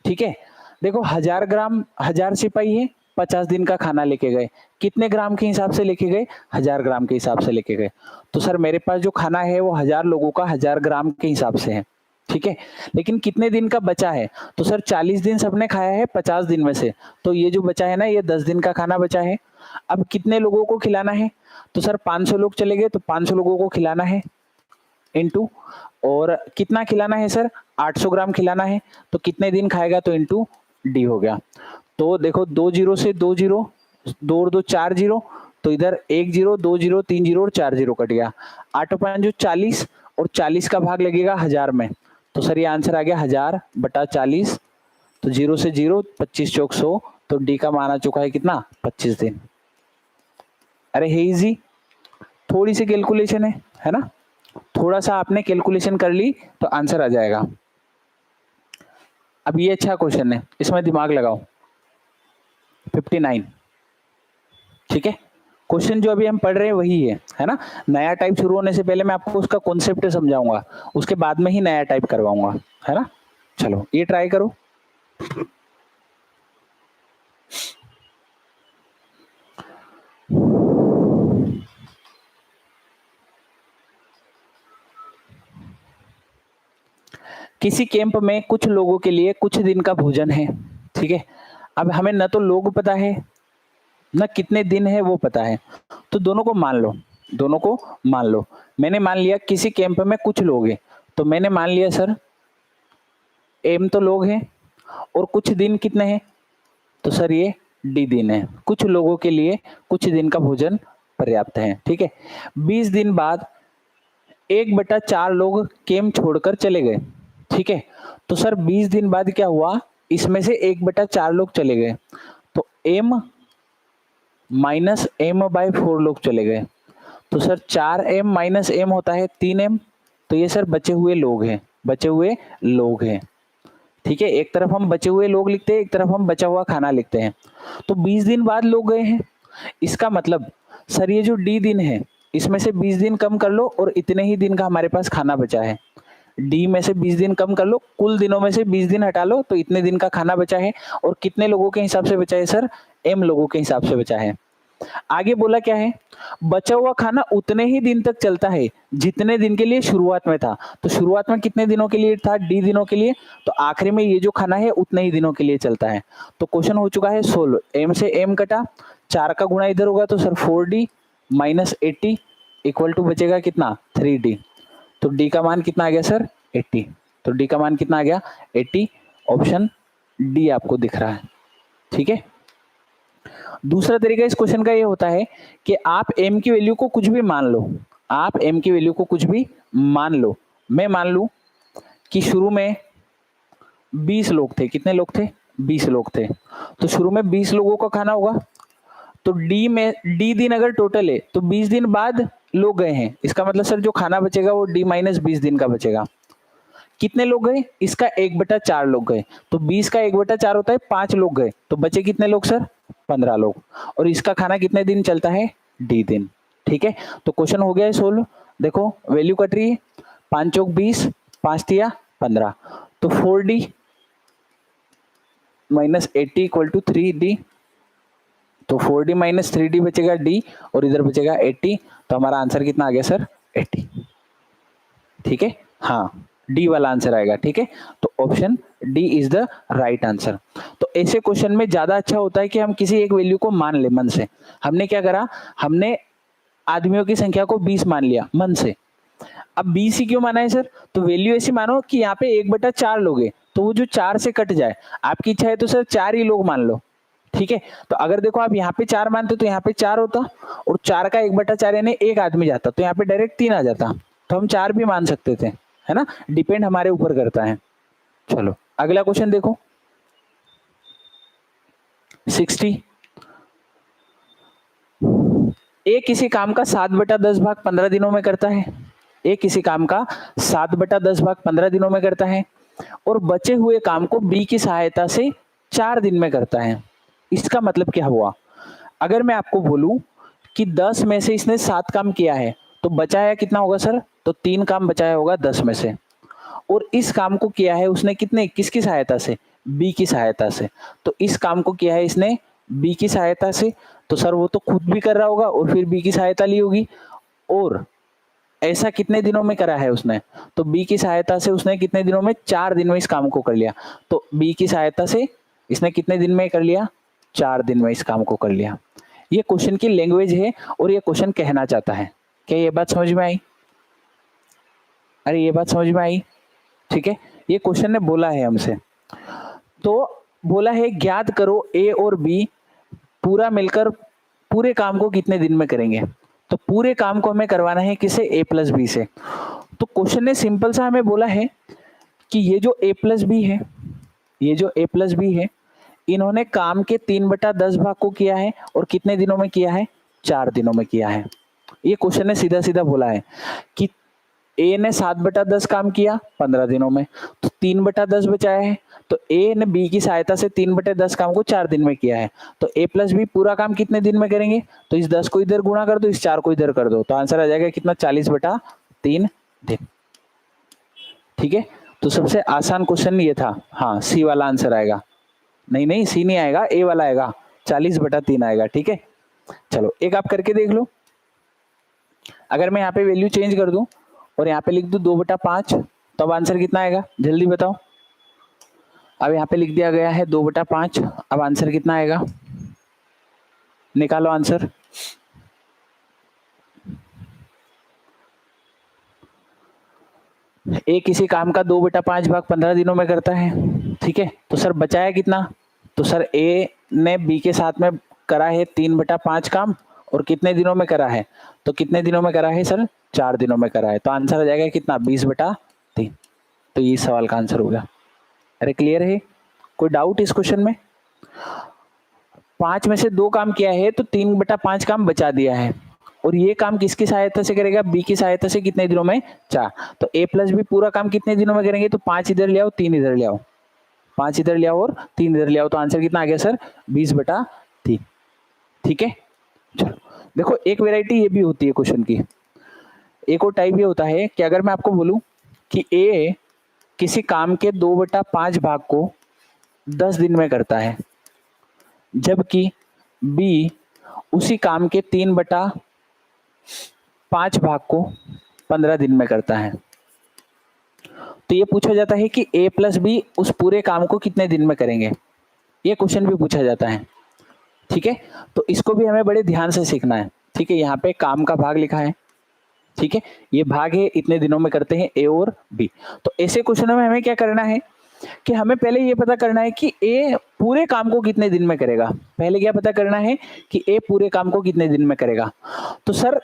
ठीक है, देखो 1000 ग्राम 1000 सिपाही है, 50 दिन का खाना लेके गए, कितने ग्राम के हिसाब से लेके गए? 1000 ग्राम के हिसाब से लेके गए। तो सर मेरे पास जो खाना है वो 1000 लोगों का 1000 ग्राम के हिसाब से है, ठीक है। लेकिन कितने दिन का बचा है? तो सर 40 दिन सबने खाया है 50 दिन में से, तो ये जो बचा है ना, ये 10 दिन का खाना बचा है। अब कितने लोगों को खिलाना है? तो सर 500 लोग चले गए, तो 500 लोगों को खिलाना है इनटू, और कितना खिलाना है सर? 800 ग्राम खिलाना है। तो कितने दिन खाएगा? तो इनटू डी हो गया। तो देखो 2 जीरो से 2 जीरो, 2 और 2 4 जीरो, तो इधर 1 जीरो, 2 जीरो, 3 जीरो और 4 जीरो कट गया। 8 5 जो 40, और 40 का भाग लगेगा 1000 में। तो सर ये आंसर आ गया 1000 बटा 40। तो 0 से 0, 25 चौक 100, तो डी का मान आ चुका है कितना? 25 दिन। अरे है इजी, थोड़ी सी कैलकुलेशन है ना, थोड़ा सा आपने कैलकुलेशन कर ली तो आंसर आ जाएगा। अब ये अच्छा क्वेश्चन है, इसमें दिमाग लगाओ। 59, ठीक है। क्वेश्चन जो अभी हम पढ़ रहे हैं वही है ना। नया टाइप शुरू होने से पहले मैं आपको उसका कॉन्सेप्ट समझाऊंगा, उसके बाद में ही नया टाइप करवाऊंगा, है ना। चलो ये ट्राई करो। किसी कैंप में कुछ लोगों के लिए कुछ दिन का भोजन है, ठीक है। अब हमें न तो लोग पता है, न कितने दिन है वो पता है, तो दोनों को मान लो, दोनों को मान लो। मैंने मान लिया किसी कैंप में कुछ लोग हैं, तो मैंने मान लिया सर एम तो लोग हैं, और कुछ दिन कितने हैं? तो सर ये डी दिन है। कुछ लोगों के लिए कुछ दिन का भोजन पर्याप्त है, ठीक है। 20 दिन बाद 1/4 लोग कैंप छोड़कर चले गए, ठीक है। तो सर 20 दिन बाद क्या हुआ? इसमें से 1/4 लोग चले गए, तो m माइनस m/4 लोग चले गए। तो सर 4m माइनस m होता है 3m। तो ये सर बचे हुए लोग हैं, बचे हुए लोग हैं, ठीक है। एक तरफ हम बचे हुए लोग लिखते हैं, एक तरफ हम बचा हुआ खाना लिखते हैं। तो 20 दिन बाद लोग गए हैं, इसका मतलब सर ये जो डी दिन है इसमें से 20 दिन कम कर लो और इतने ही दिन का हमारे पास खाना बचा है। डी में से 20 दिन कम कर लो, कुल दिनों में से 20 दिन हटा लो, तो इतने दिन का खाना बचा है। और कितने लोगों के हिसाब से बचा है सर? एम लोगों के हिसाब से बचा है। आगे बोला क्या है? बचा हुआ खाना उतने ही दिन तक चलता है जितने दिन के लिए शुरुआत में था। तो शुरुआत में कितने दिनों के लिए था? डी दिनों के लिए। तो आखिरी में ये जो खाना है उतने ही दिनों के लिए चलता है। तो क्वेश्चन हो चुका है सोल्व। एम से एम कटा, 4 का गुणा इधर होगा तो sir 4d minus 80 equal to बचेगा कितना? 3d। तो डी का मान कितना आ गया सर? 80। तो डी का मान कितना आ गया? 80। ऑप्शन डी आपको दिख रहा है, ठीक है। दूसरा तरीका इस क्वेश्चन का ये होता है कि आप m की वैल्यू को कुछ भी मान लो, आप m की वैल्यू को कुछ भी मान लो। मैं मान लू कि शुरू में 20 लोग थे। कितने लोग थे? 20 लोग थे। तो शुरू में 20 लोगों का खाना होगा, तो डी दिन अगर टोटल है तो 20 दिन बाद लोग गए हैं, इसका मतलब सर जो खाना बचेगा वो डी माइनस 20 दिन का बचेगा। कितने लोग गए? इसका 1/4 लोग गए, तो 20 का 1/4 होता है 5 लोग गए, तो बचे कितने लोग सर? 15 लोग। और इसका खाना कितने दिन चलता है? डी दिन, ठीक है। तो क्वेश्चन हो गया है सोल्व। देखो वैल्यू कट रही है, 5 चौक 20, 5 तिया 15, तो 4d minus 80 equal to 3d। तो 4d माइनस 3d बचेगा d, और इधर बचेगा 80। तो हमारा आंसर कितना आ गया सर? 80, ठीक है। हाँ डी वाला आंसर आएगा, ठीक है। तो option D is the right answer. तो ऐसे क्वेश्चन में ज्यादा अच्छा होता है कि हम किसी एक वैल्यू को मान ले मन से। हमने क्या करा? हमने आदमियों की संख्या को 20 मान लिया मन से। अब 20 ही क्यों माना है सर? तो वैल्यू ऐसी मानो कि यहाँ पे 1/4 लोग हैं, तो वो जो 4 से कट जाए। आपकी इच्छा है तो सर 4 ही लोग मान लो, ठीक है। तो अगर देखो आप यहाँ पे 4 मानते तो यहाँ पे 4 होता, और 4 का 1/4 यानी एक आदमी जाता, तो यहाँ पे डायरेक्ट 3 आ जाता। तो हम 4 भी मान सकते थे, है ना। डिपेंड हमारे ऊपर करता है। चलो अगला क्वेश्चन देखो। 60, एक किसी काम का 7/10 भाग 15 दिनों में करता है। एक किसी काम का 7/10 भाग 15 दिनों में करता है, और बचे हुए काम को बी की सहायता से 4 दिन में करता है। इसका मतलब क्या हुआ? अगर मैं आपको बोलूं कि 10 में से इसने 7 काम किया है, तो बचाया कितना होगा सर? तो 3 काम बचाया होगा 10 में से। और इस काम को किया है उसने कितने, किसकी सहायता से? बी की सहायता से। तो इस काम को किया है इसने बी की सहायता से, तो सर वो तो खुद भी कर रहा होगा और फिर बी की सहायता ली होगी। और ऐसा कितने दिनों में करा है उसने, तो बी की सहायता से उसने कितने दिनों में, 4 दिन में इस काम को कर लिया। तो बी की सहायता से इसने कितने दिन में कर लिया, 4 दिन में इस काम को कर लिया। ये क्वेश्चन की लैंग्वेज है और ये क्वेश्चन कहना चाहता है। क्या ये बात समझ में आई? अरे ये बात समझ में आई? ठीक है, ये क्वेश्चन ने बोला है हमसे, तो बोला है ज्ञात करो ए और बी पूरा मिलकर पूरे काम को कितने दिन में करेंगे। तो पूरे काम को हमें करवाना है किसे, ए प्लस बी से। तो क्वेश्चन ने सिंपल सा हमें बोला है कि ये जो ए प्लस बी है, ये जो ए प्लस बी है, इन्होंने काम के 3/10 भाग को किया है और कितने दिनों में किया है, 4 दिनों में किया है। ये क्वेश्चन ने सीधा सीधा बोला है कि ए ने 7/10 काम किया 15 दिनों में, तो 3/10 बचाया है। तो ए ने बी की सहायता से 3/10 काम को 4 दिन में किया है। तो ए प्लस बी पूरा काम कितने दिन में करेंगे, तो इस 10 को इधर गुणा कर दो, इस 4 को इधर कर दो, तो आंसर आ जाएगा कितना, 40/3 दिन। ठीक है, तो सबसे आसान क्वेश्चन ये था। हाँ, सी वाला आंसर आएगा। नहीं नहीं, सी नहीं आएगा, ए वाला आएगा, 40/3 आएगा। ठीक है, चलो एक आप करके देख लो। अगर मैं यहाँ पे वैल्यू चेंज कर दूं और यहाँ पे लिख दूं 2/5, तो अब आंसर कितना आएगा, जल्दी बताओ। अब यहाँ पे लिख दिया गया है 2/5, अब आंसर कितना आएगा, निकालो आंसर। ए किसी काम का 2/5 भाग 15 दिनों में करता है। ठीक है, तो सर बचाया कितना, तो सर ए ने बी के साथ में करा है 3/5 काम, और कितने दिनों में करा है, तो कितने दिनों में करा है सर, 4 दिनों में करा है। तो आंसर आ जाएगा कितना, 20/3। तो ये सवाल का आंसर होगा। अरे क्लियर है, कोई डाउट इस क्वेश्चन में? 5 में से 2 काम किया है तो 3/5 काम बचा दिया है, और ये काम किसकी सहायता से करेगा, बी की सहायता से, कितने दिनों में, 4। तो ए प्लस बी पूरा काम कितने दिनों में करेंगे, तो 5 इधर ले आओ, 3 इधर ले आओ, 5 इधर ले आओ और 3 इधर ले आओ, तो आंसर कितना आ गया सर, 20/3। ठीक है, चलो देखो, एक वेराइटी ये भी होती है क्वेश्चन की। एक और टाइप ये होता है कि अगर मैं आपको बोलूं कि ए किसी काम के 2/5 भाग को 10 दिन में करता है, जबकि बी उसी काम के 3/5 भाग को 15 दिन में करता है। तो ये पूछा जाता है कि ए प्लस बी उस पूरे काम को कितने दिन में करेंगे, ये क्वेश्चन भी पूछा जाता है। ठीक है, तो इसको भी हमें बड़े ध्यान से सीखना है। ठीक है, यहाँ पे काम का भाग लिखा है, ठीक है, ये भाग है, इतने दिनों में करते हैं ए और बी। तो ऐसे क्वेश्चनों में हमें क्या करना है कि हमें पहले ये पता करना है कि ए पूरे काम को कितने दिन में करेगा। पहले क्या पता करना है कि ए पूरे काम को कितने दिन में करेगा। तो सर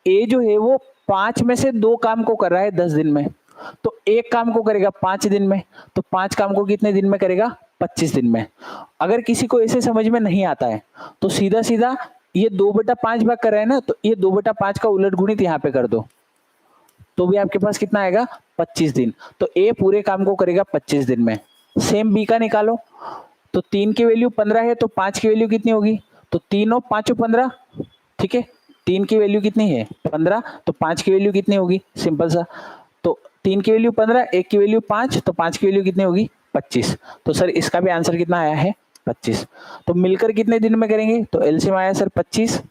ए जो है वो 5 में से 2 काम को कर रहा है 10 दिन में, तो एक काम को करेगा 5 दिन में, तो 5 काम को कितने दिन में करेगा, 25 दिन में। अगर किसी को ऐसे समझ में नहीं आता है तो सीधा सीधा ये 2/5 भाग कर रहा है ना, तो ये 2/5 का उलट गुणित यहाँ पे कर दो, तो भी आपके पास कितना आएगा, 25 दिन। तो ए पूरे काम को करेगा 25 दिन में। सेम बी का निकालो, तो 3 की वैल्यू 15 है, तो 5 की वैल्यू कितनी होगी, तो 3 और 5 15। ठीक है, 3 की वैल्यू कितनी है, 15, तो 5 की वैल्यू कितनी होगी, सिंपल सा, तो 3 की वैल्यू 15, 1 की वैल्यू 5, तो 5 की वैल्यू कितनी होगी, 25। तो सर इसका भी आंसर कितना आया है, 25। तो मिलकर कितने दिन में करेंगे, तो एलसीएम आया सर 25,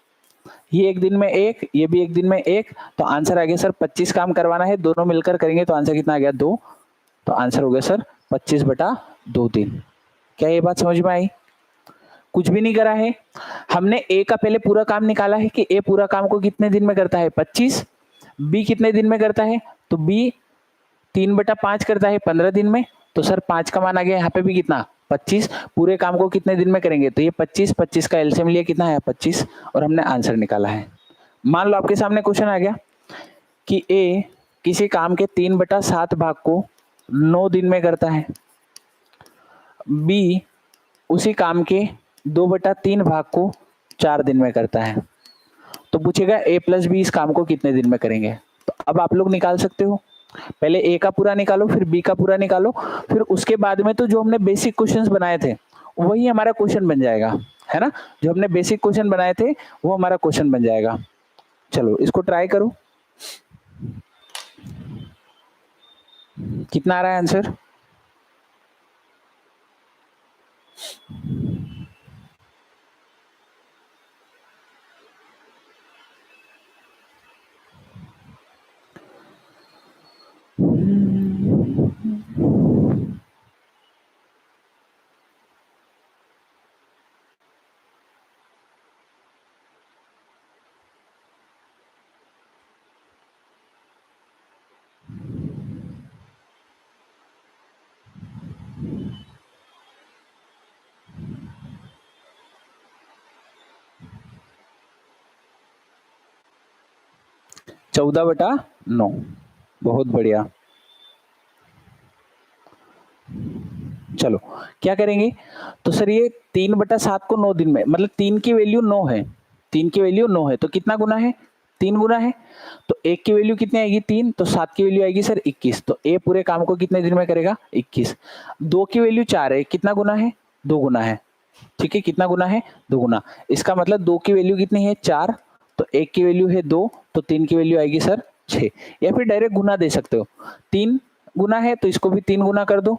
ये एक दिन में एक, ये भी एक दिन में एक, तो आंसर आ गया सर 25 काम करवाना है, दोनों मिलकर करेंगे तो आंसर कितना आ गया, 2। तो आंसर हो गया सर 25/2 दिन। क्या ये बात समझ में आई? कुछ भी नहीं करा है, हमने ए का पहले पूरा काम निकाला है कि ए पूरा काम को कितने दिन में करता है, 25। बी कितने दिन में करता है, तो बी 3/5 करता है 15 दिन में, तो सर 5 का मान आ गया, यहाँ पे भी कितना, 25। पूरे काम को कितने दिन में करेंगे, तो ये 25 का एलसीएम लिया, कितना है 25, और हमने आंसर निकाला है। मान लो आपके सामने क्वेश्चन आ गया कि ए किसी काम के 3/7 भाग को 9 दिन में करता है, बी उसी काम के 2/3 भाग को 4 दिन में करता है, तो पूछेगा ए प्लस बी इस काम को कितने दिन में करेंगे। तो अब आप लोग निकाल सकते हो, पहले ए का पूरा निकालो, फिर बी का पूरा निकालो, फिर उसके बाद में तो जो हमने बेसिक क्वेश्चंस बनाए थे वही हमारा क्वेश्चन बन जाएगा, है ना। जो हमने बेसिक क्वेश्चन बनाए थे वो हमारा क्वेश्चन बन जाएगा। चलो इसको ट्राई करो, कितना आ रहा है आंसर। 14/9। बहुत बढ़िया। चलो क्या करेंगे, तो सर ये 3/7 को 9 दिन में, मतलब 3 की वैल्यू 9 है, 3 की वैल्यू 9 है, तो कितना गुना है, 3 गुना है। तो 1 की वैल्यू कितनी आएगी 3, तो 7 की वैल्यू आएगी सर 21। तो ए पूरे काम को कितने दिन में करेगा 21। 2 की वैल्यू 4 है, कितना गुना है 2 गुना है, ठीक है, कितना गुना है 2 गुना। इसका मतलब 2 की वैल्यू कितनी है 4, तो 1 की वैल्यू है 2, तो 3 की वैल्यू आएगी सर 6। या फिर डायरेक्ट गुना दे सकते हो, 3 गुना है तो इसको भी 3 गुना कर दो,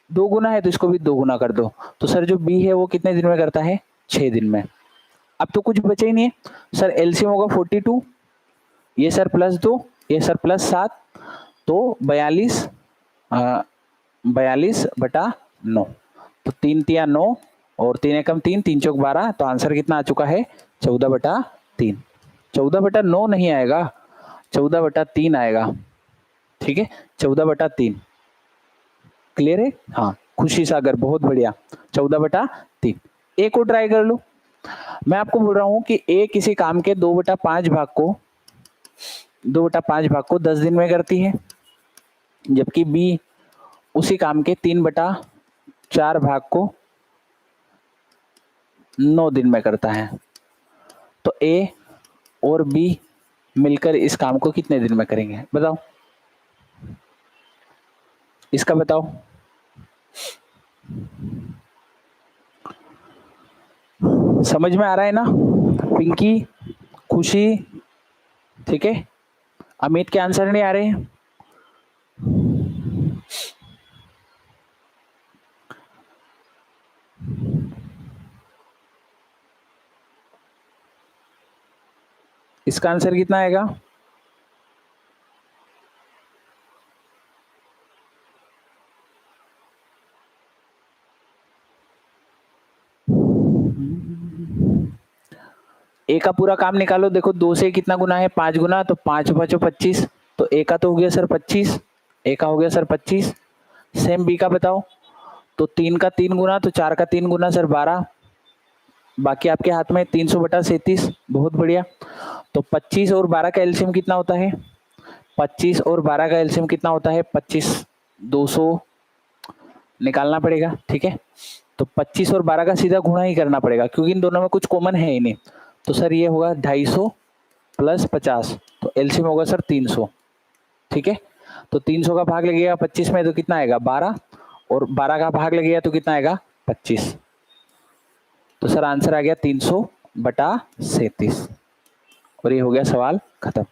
2 गुना है तो इसको भी 2 गुना कर दो। तो सर जो बी है वो कितने दिन में करता है 6 दिन में। अब तो कुछ बचे ही नहीं है सर, एलसीएम होगा 42, ये सर +2, ये सर +7, तो 42/9। तो 3 तिया 9 और 3 एकम 3, 3 चौक 12, तो आंसर कितना आ चुका है 14/3। 14/9 नहीं आएगा, 14/3 आएगा, ठीक है, 14/3। क्लियर है, हाँ खुशी सागर, बहुत बढ़िया, 14/3। एक और ट्राई कर लो। मैं आपको बोल रहा हूं कि ए किसी काम के 2/5 भाग को 10 दिन में करती है, जबकि बी उसी काम के 3/4 भाग को 9 दिन में करता है। तो ए और बी मिलकर इस काम को कितने दिन में करेंगे, बताओ, इसका बताओ। समझ में आ रहा है ना, पिंकी, खुशी, ठीक है, अमित के आंसर नहीं आ रहे हैं। इसका आंसर कितना आएगा, ए का पूरा काम निकालो, देखो 2 से कितना गुना है 5 गुना, तो 5 5 25, तो ए का तो हो गया सर 25, ए का हो गया सर 25। सेम बी का बताओ, तो 3 का 3 गुना, तो 4 का 3 गुना सर 12, बाकी आपके हाथ में 300/37, बहुत बढ़िया। तो 25 और 12 का एलसीएम कितना होता है, 25 और 12 का एलसीएम कितना होता है 25, 200 निकालना पड़ेगा, ठीक है। तो 25 और 12 का सीधा गुणा ही करना पड़ेगा, क्योंकि इन दोनों में कुछ कॉमन है ही नहीं। तो सर ये होगा 250 + 50, तो एलसीएम होगा सर 300, ठीक है। तो 300 का भाग लगेगा 25 में, तो कितना आएगा 12, और 12 का भाग लगेगा तो कितना आएगा 25। तो सर आंसर आ गया 300/37, और ये हो गया सवाल खत्म,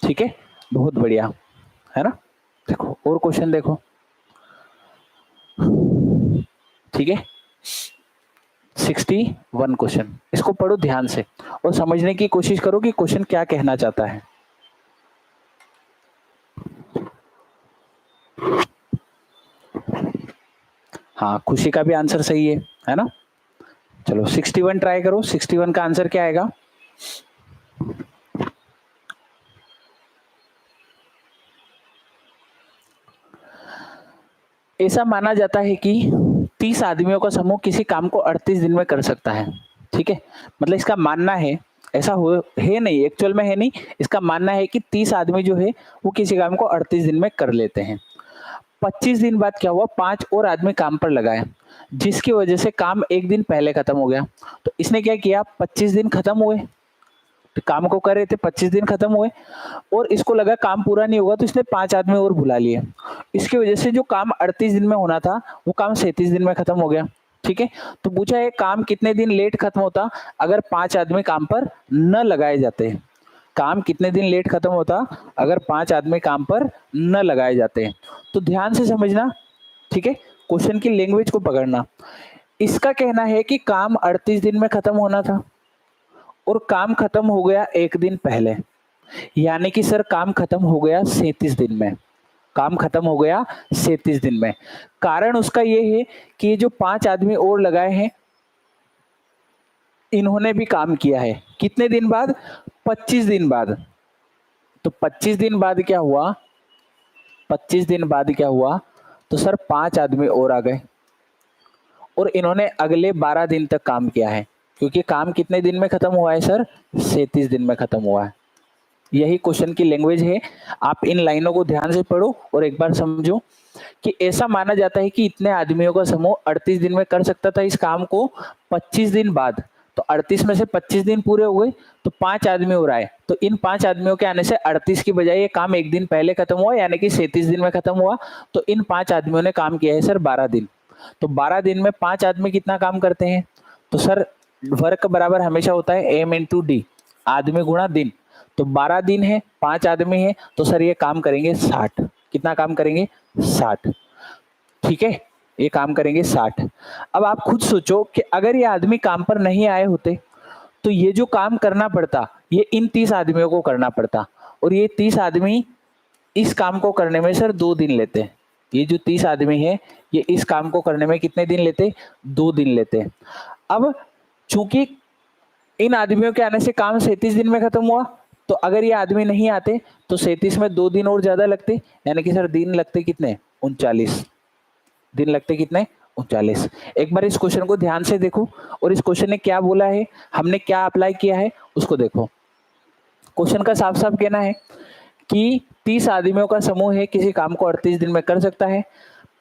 ठीक है, बहुत बढ़िया है ना। देखो और क्वेश्चन देखो, ठीक है, 61 क्वेश्चन, इसको पढ़ो ध्यान से और समझने की कोशिश करो कि क्वेश्चन क्या कहना चाहता है। हाँ खुशी का भी आंसर सही है ना। चलो 61 ट्राई करो, 61 का आंसर क्या आएगा, ऐसा माना जाता है कि 30 आदमियों का समूह किसी काम को 38 दिन में कर सकता है, ठीक है। मतलब इसका मानना है, ऐसा हो है नहीं, एक्चुअल में है नहीं, इसका मानना है कि 30 आदमी जो है वो किसी काम को 38 दिन में कर लेते हैं। 25 दिन बाद क्या हुआ, 5 और आदमी काम पर लगाए, जिसकी वजह से काम एक दिन पहले खत्म हो गया। तो इसने क्या किया, 25 दिन खत्म हुए, तो काम को कर रहे थे, 25 दिन खत्म हुए, और इसको लगा काम पूरा नहीं होगा, तो इसने 5 आदमी और बुला लिए। इसकी वजह से जो काम 38 दिन में होना था वो काम 37 दिन में खत्म हो गया, ठीक है। तो पूछा है काम कितने दिन लेट खत्म होता अगर 5 आदमी काम पर न लगाए जाते, काम कितने दिन लेट खत्म होता अगर 5 आदमी काम पर न लगाए जाते। तो ध्यान से समझना, ठीक है, क्वेश्चन की लैंग्वेज को पकड़ना। इसका कहना है कि काम 38 दिन में खत्म होना था और काम खत्म हो गया एक दिन पहले, यानी कि सर काम खत्म हो गया 37 दिन में। काम खत्म हो गया 37 दिन में। कारण उसका ये है कि ये जो 5 आदमी और लगाए हैं, इन्होंने भी काम किया है। कितने दिन बाद? 25 दिन बाद। तो 25 दिन बाद क्या हुआ? 25 दिन बाद क्या हुआ? तो सर 5 आदमी और आ गए और इन्होंने अगले 12 दिन तक काम किया है, क्योंकि काम कितने दिन में खत्म हुआ है सर? 37 दिन में खत्म हुआ है। यही क्वेश्चन की लैंग्वेज है। आप इन लाइनों को ध्यान से पढ़ो और एक बार समझो कि ऐसा माना जाता है कि इतने आदमियों का समूह 38 दिन में कर सकता था इस काम को 25 दिन बाद। तो 38 में से 25 दिन पूरे हो गए तो 5 आदमी और आए, तो इन 5 आदमियों के आने से 38 की बजाय ये काम एक दिन पहले खत्म हुआ, यानी कि 37 दिन में खत्म हुआ। तो इन 5 आदमियों ने काम किया है सर 12 दिन। तो 12 दिन में 5 आदमी कितना काम करते हैं? तो सर वर्क बराबर हमेशा होता है एम इंटू डी, आदमी गुणा दिन। तो 12 दिन है, 5 आदमी है, तो सर ये काम करेंगे 60। कितना काम करेंगे? 60। ठीक है, ये काम करेंगे 60। अब आप खुद सोचो कि अगर ये आदमी काम पर नहीं आए होते तो ये जो काम करना पड़ता ये इन 30 आदमियों को करना पड़ता, और ये 30 आदमी इस काम को करने में सर 2 दिन लेते। ये जो 30 आदमी है ये इस काम को करने में कितने दिन लेते? 2 दिन लेते। अब चूंकि इन आदमियों के आने से काम 37 दिन में खत्म हुआ, तो अगर ये आदमी नहीं आते तो 37 में 2 दिन और ज्यादा लगते, यानी कि सर दिन लगते कितने? 39 दिन लगते। कितने? 39। एक बार इस क्वेश्चन को ध्यान से देखो और इस क्वेश्चन ने क्या बोला है, हमने क्या अप्लाई किया है उसको देखो। क्वेश्चन का साफ साफ कहना है कि 30 आदमियों का समूह है, किसी काम को 38 दिन में कर सकता है।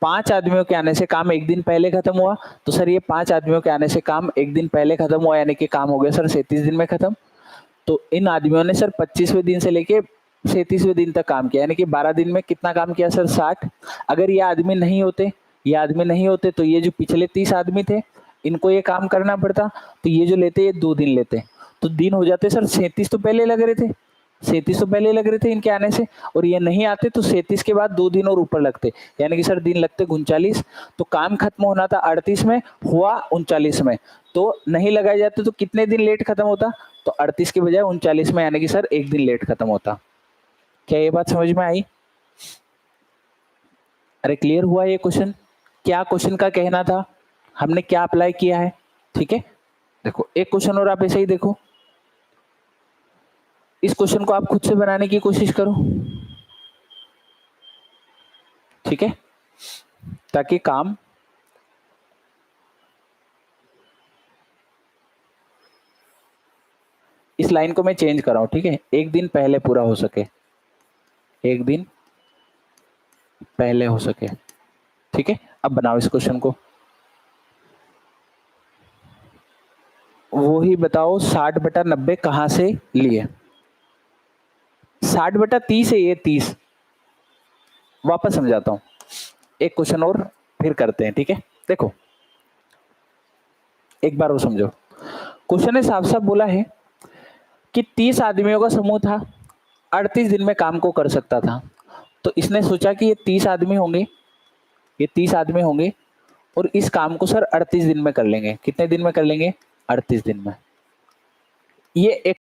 5 आदमियों के आने से काम एक दिन पहले खत्म हुआ, तो सर ये 5 आदमियों के आने से काम एक दिन पहले खत्म हुआ, यानी कि काम हो गया सर 37 दिन में खत्म। तो इन आदमियों ने सर 25वें दिन से लेके 37वें दिन तक काम किया, यानी कि 12 दिन में कितना काम किया सर? 60। अगर ये आदमी नहीं होते, ये आदमी नहीं होते तो ये जो पिछले 30 आदमी थे इनको ये काम करना पड़ता, तो ये जो लेते ये 2 दिन लेते, तो दिन हो जाते सर 37 तो पहले लग रहे थे, 37 तो पहले लग रहे थे इनके आने से, और ये नहीं आते तो 37 के बाद 2 दिन और ऊपर लगते, यानी कि सर दिन लगते 39। तो काम खत्म होना था 38 में, हुआ 39 में, तो नहीं लगाए जाते तो कितने दिन लेट खत्म होता? तो 38 के बजाय 39 में, यानी कि सर एक दिन लेट खत्म होता। क्या ये बात समझ में आई? अरे क्लियर हुआ ये क्वेश्चन? क्या क्वेश्चन का कहना था, हमने क्या अप्लाई किया है? ठीक है, देखो एक क्वेश्चन और आप ऐसे ही देखो, इस क्वेश्चन को आप खुद से बनाने की कोशिश करो, ठीक है, ताकि काम इस लाइन को मैं चेंज कर रहा हूं, ठीक है, एक दिन पहले पूरा हो सके, एक दिन पहले हो सके। ठीक है, अब बनाओ इस क्वेश्चन को। वो ही बताओ 60/90 कहां से लिए? 60/30 है ये, 30। वापस समझाता हूं, एक क्वेश्चन और फिर करते हैं, ठीक है। देखो एक बार वो समझो, क्वेश्चन ने साफ साफ बोला है कि 30 आदमियों का समूह था, 38 दिन में काम को कर सकता था। तो इसने सोचा कि ये 30 आदमी होंगे, ये 30 आदमी होंगे और इस काम को सर 38 दिन में कर लेंगे। कितने दिन में कर लेंगे? 38 दिन में। ये एक